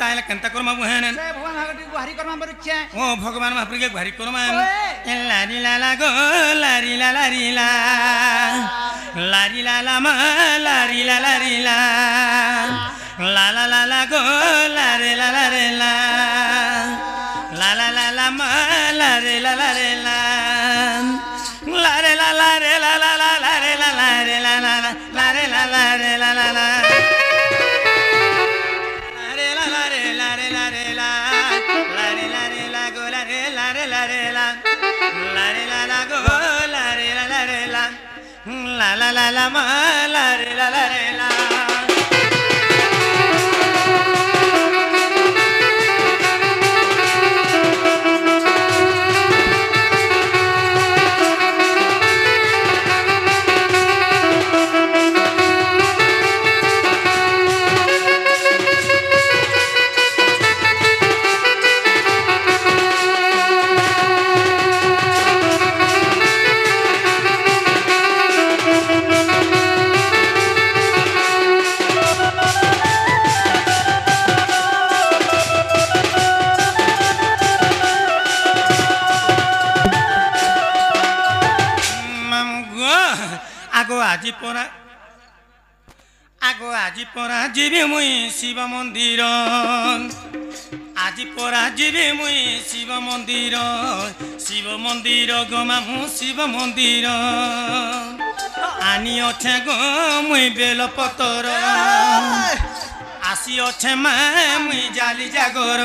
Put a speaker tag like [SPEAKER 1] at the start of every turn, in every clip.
[SPEAKER 1] ताइले केनता करमा बुहेन
[SPEAKER 2] से भगवान हागटी गुहारी करमा बरुच्छे
[SPEAKER 1] ओ भगवान महाप्रभु के भारी करमा लारी लाला गो लारी ला लारी ला लारी लाला मा लारी ला लारी ला ला ला ला ला गो लारे ला लारे ला ला ला ला ला मा लारे ला लारे ला लारे ला लारे ला ला ला लारे ला लारे ला ला लारे ला लारे ला ला ला लारे ला लारे लारे लारे ला लारे लारे ला गो लारे लारे लारे ला लारे ला ला गो लारे ला लारे ला ला ला ला ला मा लारे ला लारे ला আজি পরা যাবি মুই শিব মন্দির আজি পরা যাবি মুই শিব মন্দির গো মামু শিব মন্দির আনি অছে গো মুই বেল পতর আসি অছে মা মুই জালি জাগর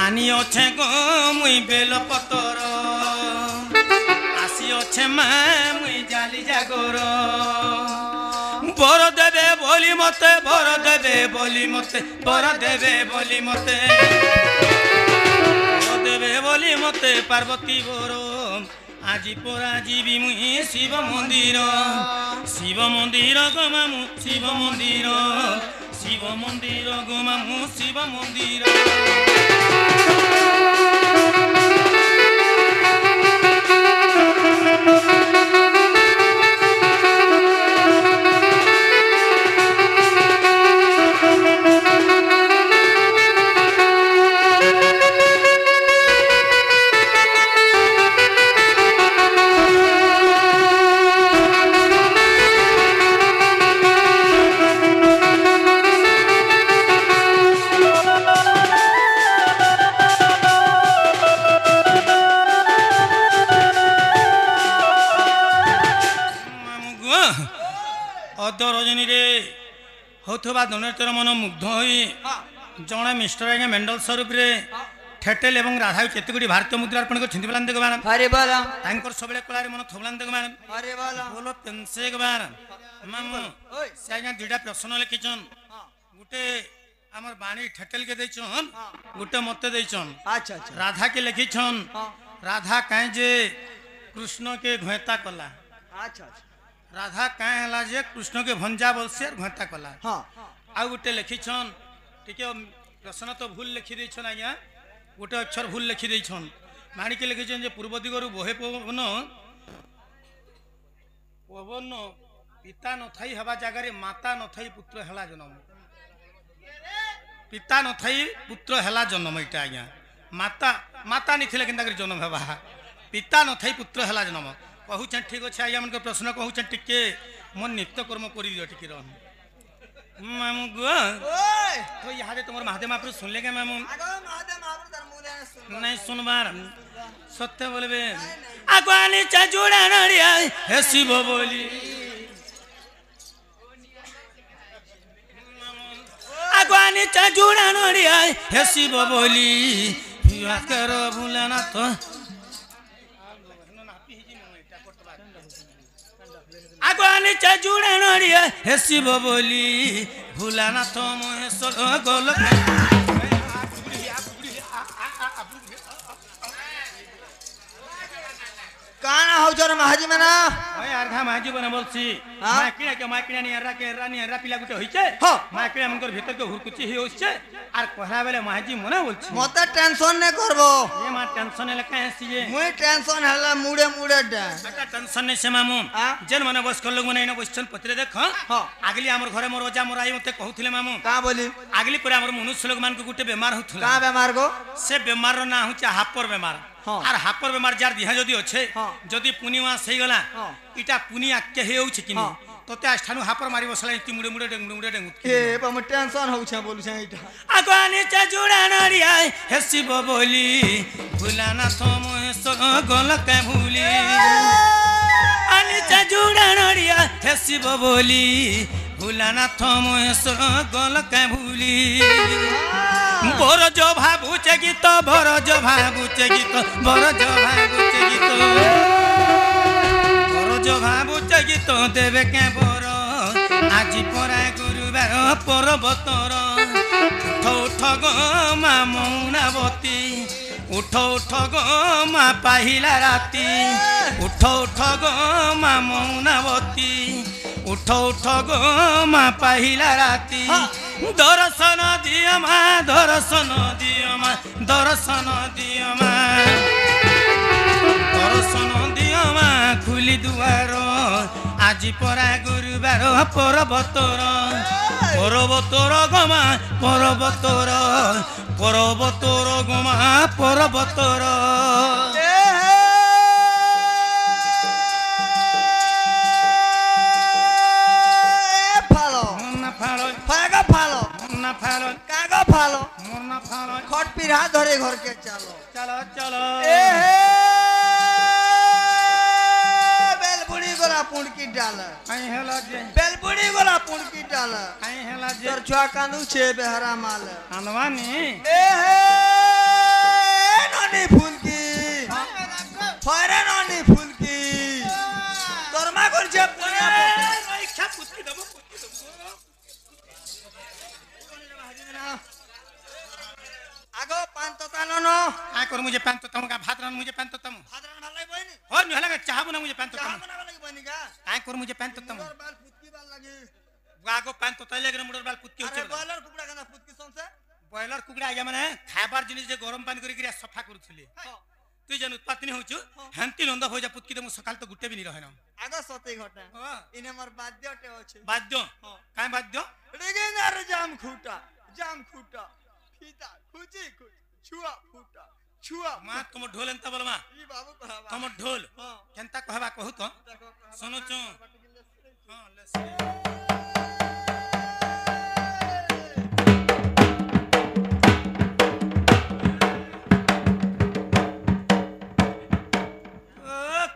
[SPEAKER 1] আনি অছে গো মুই বেল পতর আসি অছে মা মুই জালি জাগর বর দেবে বলি মতে বর দেবে বলি মতে বর দেবে বলি মতে বর দেবে বলি মতে পার্বতী বর আজি পরা যাবি মুই শিব মন্দির গো মামু শিব মন্দির গো মামু শিব মন্দির रजनी रे होथबा धनेतर मन मुग्ध होई जणे मिस्टर आज्ञा मेंडल स्वरूप रे ठेटेल एवं राधा केतगुडी भारतीय मुद्रा अर्पण को छिंदी बलान देगबान
[SPEAKER 2] अरे बाला
[SPEAKER 1] तांकर सबले कलारे मन थबलान देगबान
[SPEAKER 2] अरे बाला
[SPEAKER 1] बोलो पेंसे गबान मामू से आज्ञा दुटा प्रश्न लिखिछन गुटे हमर बाणी ठेटेल के दैछन गुटे मते दैछन
[SPEAKER 2] अच्छा अच्छा
[SPEAKER 1] राधा के लिखिछन राधा काहे जे कृष्ण के घोता कला
[SPEAKER 2] अच्छा अच्छा
[SPEAKER 1] राधा काहे हला जे कृष्ण के भंजा बोलसे घोता कला
[SPEAKER 2] हां
[SPEAKER 1] आ गुटे लिखिछन टिके प्रश्न तो भूल लिखि दैछन आज्ञा गोटे अक्षर भूल लिखि दैछन माणी के लिखिछन जे पूर्व दिगरु बहे पवन पवन पिता न थाई हवा जगह रे माता न थाई पुत्र हला जन्म पिता न थाई पुत्र हला जन्म इटा आज्ञा माता माता नि थिले केनता कर जन्म हवा पिता न थाई पुत्र हला जन्म कहूछन ठीक अछि आज्ञा मन के प्रश्न कहूछन टिके मन नित्य कर्म करि दियो टिके रह मामू गो
[SPEAKER 2] ओए
[SPEAKER 1] तो यहाँ रे तुम्हारे महादेव महाप्रभु सुन लेंगे मामू
[SPEAKER 2] आगो महादेव महाप्रभु तर मुले सुन
[SPEAKER 1] नहीं सुनबार सत्य बोलबे आगवानी चा जोड़ा नड़िया हे शिव बोली आगवानी चा जोड़ा नड़िया हे शिव बोली विवाह करो भूलना तो आगवानी चा जोड़ा नड़िया हे शिव बोली भूलना तो मोहे सो गोल
[SPEAKER 2] কানা হউছর মাহাজি মানা
[SPEAKER 1] ওই আর ঘা মাঝি বনে বলছি
[SPEAKER 2] হ্যাঁ?
[SPEAKER 1] মাইকিনা নিয়ে এরা পিলা গুটে হইছে
[SPEAKER 2] হ্যাঁ।
[SPEAKER 1] মাইকিনা মনকর ভিতর কে হুরকুচি হই হইছে আর কহলা বেলে মাঝি মনে বলছি
[SPEAKER 2] মতে টেনশন নে করব
[SPEAKER 1] এ মা টেনশন এলে কাহে আসিয়ে
[SPEAKER 2] মুই টেনশন হলা মুড়ে মুড়ে ডা
[SPEAKER 1] একটা টেনশন নেই সে মামু
[SPEAKER 2] হ্যাঁ?
[SPEAKER 1] যেন মানে বয়স্ক লোক মানে এনে বসছেন পত্রে দেখ
[SPEAKER 2] হ্যাঁ।
[SPEAKER 1] আগলি আমার ঘরে মোর অজা মোর আই মতে কহুଥିଲେ মামু
[SPEAKER 2] কা বলি
[SPEAKER 1] আগলি পরে আমার মনুষ্য লোক মানকে গুটে বেমার হউଥିଲା
[SPEAKER 2] কা বেমার গো
[SPEAKER 1] সে বেমার না হচ্ছে হাপর বেমার
[SPEAKER 2] হ্যাঁ।
[SPEAKER 1] আর হাপর বেমার যার দিহা যদি আছে
[SPEAKER 2] হ্যাঁ।
[SPEAKER 1] যদি পুনিমা সেই গলা
[SPEAKER 2] হ্যাঁ।
[SPEAKER 1] ইটা পুনিয়া কে হেউছে কিনি
[SPEAKER 2] হ্যাঁ।
[SPEAKER 1] তোতে আষ্ঠানু হাপর মারি বসলা তি মুড়ে মুড়ে ডেঙ্গুড়ে
[SPEAKER 2] এ বাম টেনশন হউছে বলুছে এইটা
[SPEAKER 1] আগানে চা জুড়া নড়িয়া হেসিব বলি ভুলানা সময় গল কে ভুলি আনি চা জুড়া নড়িয়া হেসিব বলি ভুলানা সময় গল কে ভুলি বরজ ভাবুছে গীত বরজ ভাবুছে গীত বরজ ভাবুছে গীত বরজ ভাবুছে গীত দেবে কে বর আজি পরা গুরুবার পর্বতর উঠ উঠ গো মা মৌনাবতী উঠ উঠ গো মা পাহিলা রাতি উঠ উঠ গো মা মৌনাবতী উঠ উঠ গো মা পাহিলা রাতি দর্শন দিও মা দর্শন দিও মা দর্শন দিও মা দর্শন দিও মা খুলি দুয়ার আজি পরা গুরুবার পর্বতর পর্বতর গমা পর্বতর পর্বতর গমা পর্বতর
[SPEAKER 2] ফালো
[SPEAKER 1] না ফালো
[SPEAKER 2] ফাগা ফালো
[SPEAKER 1] না ফালো
[SPEAKER 2] কাগা ফালো
[SPEAKER 1] মোর না ফালো
[SPEAKER 2] খট পিরা ধরে ঘরকে চালো
[SPEAKER 1] চলো চলো
[SPEAKER 2] এ বেলবুড়ি গোলা পুড়কি ডাল
[SPEAKER 1] আই হেলা যে
[SPEAKER 2] বেলবুড়ি গোলা পুড়কি ডাল
[SPEAKER 1] আই হেলা যে
[SPEAKER 2] তোর ছুয়া কান্দুছে বেহারা মাল
[SPEAKER 1] আনবানি
[SPEAKER 2] এ ননি ফুলকি ফয়রে ননি ফুলকি তোর মা করছে পুনিয়া
[SPEAKER 1] ইচ্ছা পুত্তি দেব
[SPEAKER 2] আগো পান তো তানো
[SPEAKER 1] আই কর মুঝে প্যান্ট তম কা ভাত রান মুঝে প্যান্ট তম
[SPEAKER 2] ভাদরান ভাল লাগি বইনি
[SPEAKER 1] और नु हला चाह बना मुझे पैंत
[SPEAKER 2] চাহ
[SPEAKER 1] तम
[SPEAKER 2] বনাবা লাগি বইনি গা
[SPEAKER 1] काय कर मुझे पैंत तम
[SPEAKER 2] তোর বাল ফুটকি বাল লাগি
[SPEAKER 1] गागो पैंत तले गरे मुडर बाल पुत्ती
[SPEAKER 2] আরে
[SPEAKER 1] होचे
[SPEAKER 2] বয়লার কুকুড়া কেনা ফুটকি সংসে
[SPEAKER 1] बॉयलर कुकड़ा आगे माने खाबार जिनिस जे गरम पानी करी गिरा सफा करूथली তুই জানো উৎপাদনী হউছু হেন্তি নন্দ হই যা পুতকি দে মু সকাল তো গুটে বি নি রহে না
[SPEAKER 2] আগো সতে ঘটা ইনে মোর বাদ্যতে আছে
[SPEAKER 1] বাদ্য কাই বাদ্য
[SPEAKER 2] রেগিনার জাম খুটা ফিতা খুচি খুচ ছুয়া ফুটা ছুয়া
[SPEAKER 1] মা তোম ঢোল এন্তা বল মা
[SPEAKER 2] ই বাবু কহাবা
[SPEAKER 1] তোম ঢোল
[SPEAKER 2] হ্যাঁ
[SPEAKER 1] কেনতা কহবা কহু তো
[SPEAKER 2] দেখো
[SPEAKER 1] শুনুচু हां लेस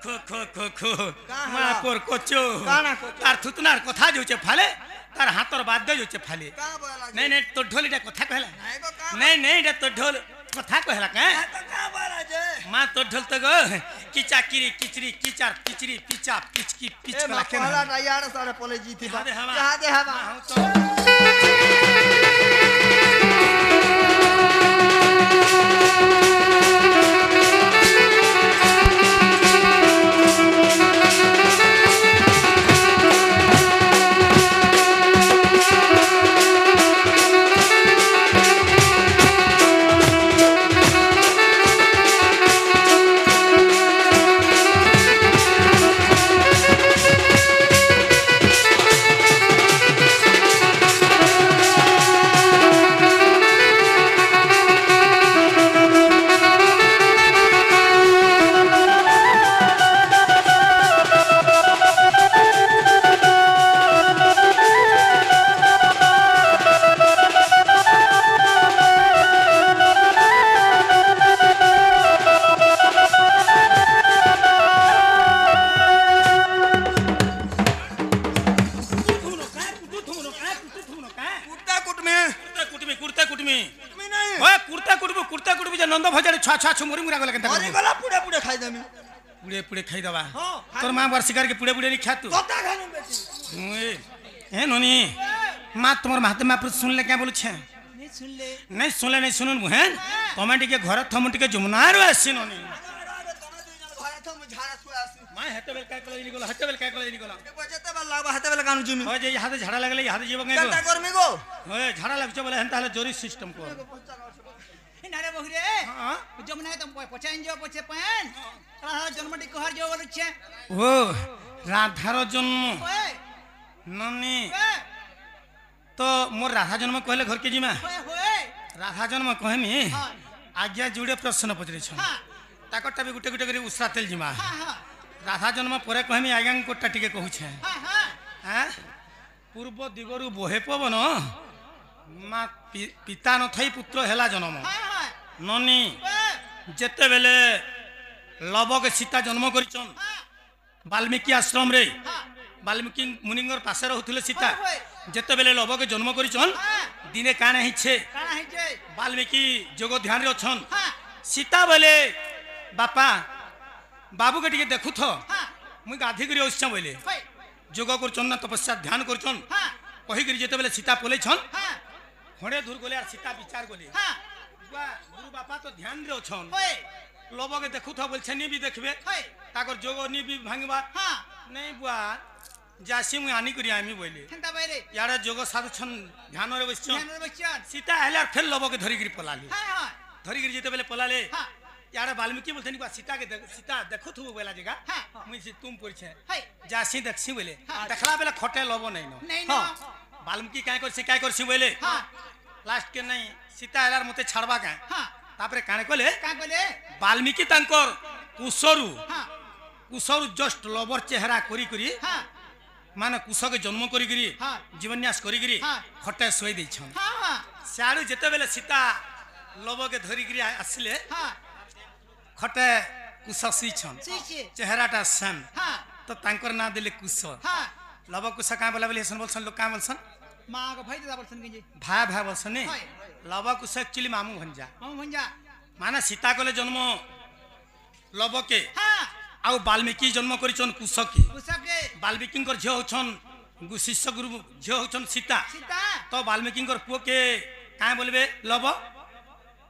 [SPEAKER 1] खो खो खो खो मा पर कोचो
[SPEAKER 2] काना कोचो?
[SPEAKER 1] तार थुतनार कथा जोचे फाले तार हाथर बाद्य जोचे फाले
[SPEAKER 2] का बोला
[SPEAKER 1] नहीं नहीं तो ढोल इटा कथा कहला
[SPEAKER 2] नहीं को का
[SPEAKER 1] नहीं नहीं इटा तो ढोल कथा कहला का
[SPEAKER 2] तो का बोला जे
[SPEAKER 1] मां तो ढोल तो गो किचा किरी किचरी किचार किचरी पिचा पिचकी पिच
[SPEAKER 2] ए
[SPEAKER 1] कला
[SPEAKER 2] मा
[SPEAKER 1] के
[SPEAKER 2] पहला ना यार सारे पोले जीती बा
[SPEAKER 1] दे हवा
[SPEAKER 2] यहाँ दे हवा
[SPEAKER 1] हाँ, तो नंद भजा छुआ छुआ छुमुरी मुरा गला केनता
[SPEAKER 2] मरी गला पुड़े पुड़े खाई देमी
[SPEAKER 1] पुड़े पुड़े खाई दबा
[SPEAKER 2] हां
[SPEAKER 1] तोर मां वर्षिकार के पुड़े पुड़े नहीं खा तू
[SPEAKER 2] कता खानु बेटी
[SPEAKER 1] ए नोनी मां तुम्हार माते मां सुन ले क्या बोलु छे
[SPEAKER 2] नहीं सुन ले
[SPEAKER 1] नहीं सुनले नहीं सुनन मुहेन कमेंट के घर थम टिके जमुना रो आसी नोनी
[SPEAKER 2] घरे तो ঝাড়া শুয়ে আসি
[SPEAKER 1] মাই হেতে বেল কাই কলে নিগলা হেতে বেল কাই কলে নিগলা
[SPEAKER 2] যেতে বেলা লাগবা হাতে বেলা কানু জুমি
[SPEAKER 1] হয় যে ইহাতে ঝাড়া লাগলে ইহাতে জীব গাই
[SPEAKER 2] কেনটা করমি গো
[SPEAKER 1] হয় ঝাড়া লাগছে বলে হেন তাহলে জরি সিস্টেম কর
[SPEAKER 3] নারে বহিরে
[SPEAKER 1] হ্যাঁ
[SPEAKER 3] জমনা তো পচাইন যাও পছে পান তাহার জন্মটি কহার যাও বলছে
[SPEAKER 1] ও রাধার জন্ম
[SPEAKER 3] ওই
[SPEAKER 1] ননি
[SPEAKER 3] ওই
[SPEAKER 1] তো মোর রাধা জন্ম কহিলে ঘরকে জিমা
[SPEAKER 3] ওই
[SPEAKER 1] রাধা জন্ম কহেমি
[SPEAKER 3] হ্যাঁ
[SPEAKER 1] আজ্ঞা যুড়ে প্রশ্ন পচারিছ
[SPEAKER 3] হ্যাঁ
[SPEAKER 1] তাকরটা বি গুটে গুটে করে উসরা তেল জিমা
[SPEAKER 3] হ্যাঁ হ্যাঁ
[SPEAKER 1] রাধা জন্ম পরে কহেমি আজ্ঞাঙ্করটা টিকে কহুছে
[SPEAKER 3] হ্যাঁ হ্যাঁ
[SPEAKER 1] হ্যাঁ পূর্ব দিগরু বহে পবন মা পিতা নথাই পুত্র হেলা জন্ম
[SPEAKER 3] হ্যাঁ
[SPEAKER 1] ননি
[SPEAKER 3] ওই
[SPEAKER 1] যেতেবেলে লবকে সীতা জন্ম করিছন
[SPEAKER 3] হ্যাঁ
[SPEAKER 1] বাল্মীকি আশ্রম রে
[SPEAKER 3] হ্যাঁ
[SPEAKER 1] বাল্মীকি মুনিঙ্গর পাশে রহুଥିଲେ সীতা
[SPEAKER 3] হয়
[SPEAKER 1] যেতেবেলে লবকে জন্ম করিছন
[SPEAKER 3] হ্যাঁ
[SPEAKER 1] দিনে কাଣା হিছে
[SPEAKER 3] কানা হইছে
[SPEAKER 1] বাল্মীকি যোগ ধ্যান রে অছন
[SPEAKER 3] হ্যাঁ
[SPEAKER 1] সীতা বলে বাপা বাবুকে টিকে দেখুথ
[SPEAKER 3] হ্যাঁ
[SPEAKER 1] মুই গাধি করে আসছ বলে
[SPEAKER 3] হয়
[SPEAKER 1] যোগ করছন না তপস্যা ধ্যান করছন
[SPEAKER 3] হ্যাঁ
[SPEAKER 1] কহিকি যেতেবেলে সীতা পলেছন
[SPEAKER 3] হ্যাঁ
[SPEAKER 1] হড়ে দূর গলে আর সীতা বিচার গলে
[SPEAKER 3] হ্যাঁ
[SPEAKER 1] গুরু বাপা তো ধ্যান রে অছন
[SPEAKER 3] হয়
[SPEAKER 1] লবকে দেখুথ বলছে নি বি দেখবে
[SPEAKER 3] হয়
[SPEAKER 1] তাকর যোগ নি বি ভাঙবা
[SPEAKER 3] হ্যাঁ
[SPEAKER 1] নেই বুয়া যাসি মুই আনি করি আমি বলে
[SPEAKER 3] হেন্তা বাইরে
[SPEAKER 1] ইয়ারে যোগ সাধুছন ধ্যান রে বসছন
[SPEAKER 3] ধ্যান বচ্চন
[SPEAKER 1] সীতা হেলে আর ফের লবকে ধরিকি পলালি
[SPEAKER 3] হ্যাঁ হ্যাঁ
[SPEAKER 1] ধরিকি যেতেবেলে পলালে
[SPEAKER 3] হ্যাঁ
[SPEAKER 1] ইয়ারে বাল্মীকি বলছেন বা সীতাকে সীতা দেখো থু বেলা জায়গা
[SPEAKER 3] হ্যাঁ
[SPEAKER 1] মুই সে তুম পড়ছে
[SPEAKER 3] হয়
[SPEAKER 1] যাসি দেখছি বলে
[SPEAKER 3] হ্যাঁ।
[SPEAKER 1] দেখলা বেলা খটে লব নাই ন
[SPEAKER 3] নাই না
[SPEAKER 1] বাল্মীকি কাই করছি বলে
[SPEAKER 3] হ্যাঁ
[SPEAKER 1] লাস্ট কে নাই সীতা হেলার মতে ছাড়বা কাঁ
[SPEAKER 3] হ্যাঁ
[SPEAKER 1] তারপরে কানে কলে
[SPEAKER 3] কা কইলে
[SPEAKER 1] বাল্মীকি তাঙ্কর কুশরু
[SPEAKER 3] হ্যাঁ
[SPEAKER 1] কুশরু জস্ট লবর চেহারা করি করি
[SPEAKER 3] হ্যাঁ
[SPEAKER 1] মানে কুশকে জন্ম করিকি
[SPEAKER 3] হ্যাঁ।
[SPEAKER 1] জীবন্যাস করিকি
[SPEAKER 3] হ্যাঁ।
[SPEAKER 1] খটে শোই দিয়েছন
[SPEAKER 3] হ্যাঁ হ্যাঁ
[SPEAKER 1] সিয়াড়ু যেতেবেলে সীতা লবকে ধরিকি আসলে
[SPEAKER 3] হ্যাঁ
[SPEAKER 1] খটে কুশ শুইছন
[SPEAKER 3] সিছি
[SPEAKER 1] চেহারাটা সেম
[SPEAKER 3] হ্যাঁ
[SPEAKER 1] তো তাঙ্কর না দিলে কুশ
[SPEAKER 3] হ্যাঁ
[SPEAKER 1] লব কুশ কাঁ বলা বলি হেসন বলছন লোক কাঁ বলছন
[SPEAKER 3] মা গো ভাই দাদা বলছেন কি
[SPEAKER 1] ভাই ভাই বলছন নি
[SPEAKER 3] হয়।
[SPEAKER 1] লব কুশ একচুয়ালি মামু ভঞ্জা
[SPEAKER 3] মামু ভঞ্জা
[SPEAKER 1] মানে সীতা কলে জন্ম লবকে
[SPEAKER 3] হ্যাঁ
[SPEAKER 1] আউ বাল্মীকি জন্ম করিছন কুশকে
[SPEAKER 3] পুষকে
[SPEAKER 1] বাল্মীকিঙ্কর ঝিও হচ্ছন শিষ্য গুরু ঝিও হচ্ছন সীতা
[SPEAKER 3] সীতা
[SPEAKER 1] তো বাল্মীকিঙ্কর পুকে কাঁ বলবে লব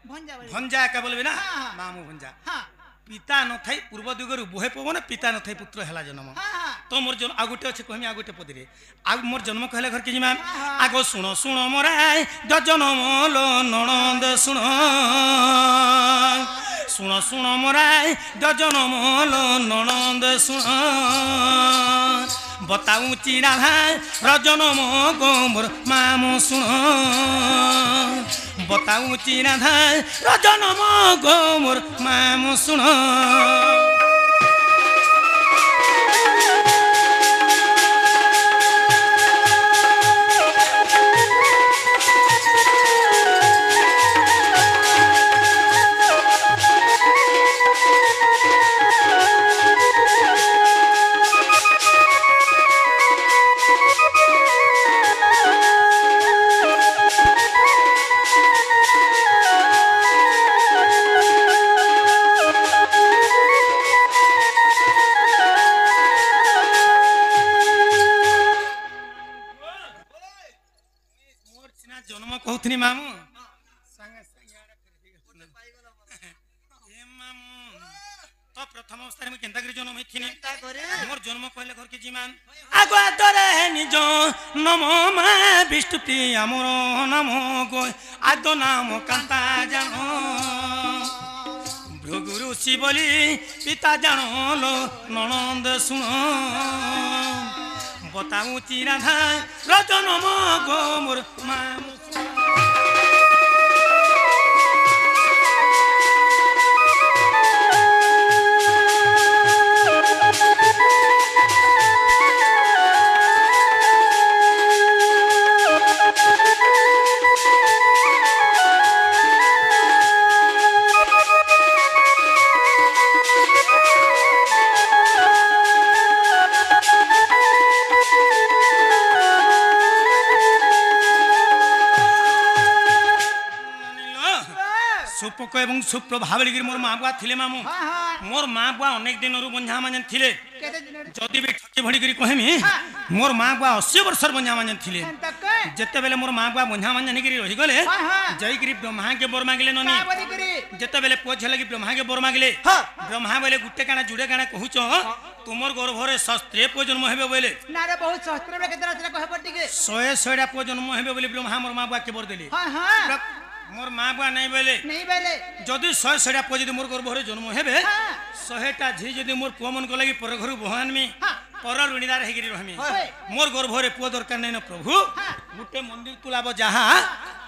[SPEAKER 3] ভঞ্জা বলে
[SPEAKER 1] ভঞ্জা একা বলবে না
[SPEAKER 3] হ্যাঁ।
[SPEAKER 1] মামু ভঞ্জা
[SPEAKER 3] হ্যাঁ
[SPEAKER 1] পিতা নথাই পূর্ব দিগরু বহে পবন পিতা নথাই পুত্র হেলা জন্ম
[SPEAKER 3] হ্যাঁ হ্যাঁ
[SPEAKER 1] তো মোর জন্ম আউ গোটে আছে কহমি আউ গোটে পদরে আউ মোর জন্ম কহিলে ঘর কে জিমা
[SPEAKER 3] হ্যাঁ।
[SPEAKER 1] আগ শুণ শুণ মোরাই জনম লো ননন্দ শুণ শুণ শুণ মোরাই জনম লো ননন্দ শুণ বতাউচি রাধা রজনম গো মোর মামু শুণ বতাউচি রাধা রজনম গো মোর মামু শুণ মোর সিনা জন্ম কহুথনি মামু সাঙ্গে সাঙ্গে আড়ে ফেরি এ মামু তো প্রথম অবস্থায় আমি কেন্তা করে জন্ম হইছিনি
[SPEAKER 2] তা করে
[SPEAKER 1] মোর জন্ম কহিলে ঘর কি জিমান আগো আদরে নিজ নম মা বিষ্ণু প্রিয়া মোর নাম গো আদ নাম কান্তা জানো ভৃগুরু শিবলি পিতা জানো ননন্দ শুণ বতাউচি রাধা রজনম গো মোর মামু সুপক এবং সুপ্রভাবলিগির মোর মা বুয়া থিলে মামু
[SPEAKER 3] হ্যাঁ হ্যাঁ
[SPEAKER 1] মোর মা বুয়া অনেক দিনরু বঞ্ঝা মানে থিলে
[SPEAKER 3] কেতে দিন
[SPEAKER 1] যদি বি ঠকি ভড়িকি কহেমি
[SPEAKER 3] হ্যাঁ।
[SPEAKER 1] মোর মা বুয়া 80 বর্ষর বঞ্ঝা মানে থিলে
[SPEAKER 3] হেন্তা কে
[SPEAKER 1] যেতেবেলে মোর মা বুয়া বঞ্ঝা মানে নিকি রহিগলে
[SPEAKER 3] হ্যাঁ হ্যাঁ
[SPEAKER 1] যাইকি ব্রহ্মাকে বর মাগিলে ননি
[SPEAKER 3] কা বলি করি
[SPEAKER 1] जेते बेले पुओ झे लगी ब्रह्मा के बर मागले
[SPEAKER 2] हाँ।
[SPEAKER 1] ब्रह्मा बोले गुटे काना जुड़े काना कहूच तुमर गर्भरे शस्त्रे पुओ जन्म हेबे बोले
[SPEAKER 3] ना रे बहुत शास्त्र में केतना तेरा कहे पट्टी के
[SPEAKER 1] 100 पुओ जन्म हेबे बोले ब्रह्मा मोर मां बुआ के बर देले
[SPEAKER 3] हां हां
[SPEAKER 1] मोर मां बुआ नहीं बोले
[SPEAKER 3] नहीं बेले
[SPEAKER 1] जदि 100 पुओ जदि मोर गर्भरे जन्म हेबे
[SPEAKER 3] हां
[SPEAKER 1] 100टा झी जदि मोर पुओ मन को लगी पर घर भगवान में
[SPEAKER 3] हां
[SPEAKER 1] पर ऋणीदार हेगिरी रहमी
[SPEAKER 3] होय
[SPEAKER 1] मोर गर्भरे पुओ दरकार नहीं न प्रभु गुटे मंदिर तुलाबो जहा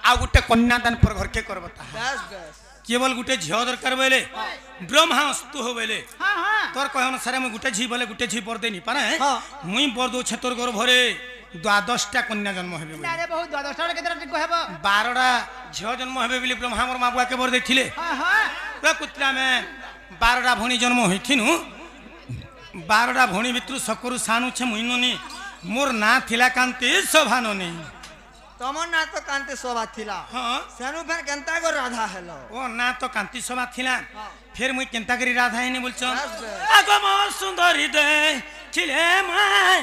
[SPEAKER 1] आ गुटे कन्यादान पर घर के करबो ता
[SPEAKER 2] बस बस
[SPEAKER 1] केवल गुटे झियो दरकार बोले ब्रह्मा अस्तु हो बोले
[SPEAKER 3] हां हां
[SPEAKER 1] तोर कहे अनुसार मैं गुटे झी बोले गुटे झी बर देनी पारे
[SPEAKER 2] हाँ।
[SPEAKER 1] मुई बर दो छे तोर गर्भरे 12टा कन्या जन्म हेबे
[SPEAKER 3] ना
[SPEAKER 1] बोले
[SPEAKER 3] रे बहुत 12टा केतना कहे
[SPEAKER 1] 12टा झियो जन्म हेबे बोली ब्रह्मा मोर मां बुआ के बर देथिले
[SPEAKER 3] हां हां
[SPEAKER 1] प्रकृतिला में 12टा भणी जन्म होइथिनु 12टा भणी भितरु सकरु सानु छे मुइनोनी मोर ना थिला कांति शोभानोनी
[SPEAKER 2] तमर ना तो कांते शोभा थिला
[SPEAKER 1] हां
[SPEAKER 2] सेनु फेर केनता गो राधा हेलो
[SPEAKER 1] ओ ना तो कांति शोभा थिला फिर मुई केनता करी राधा हेनी बोलछन
[SPEAKER 2] बस बस।
[SPEAKER 1] आगम सुंदरी दे छिले माय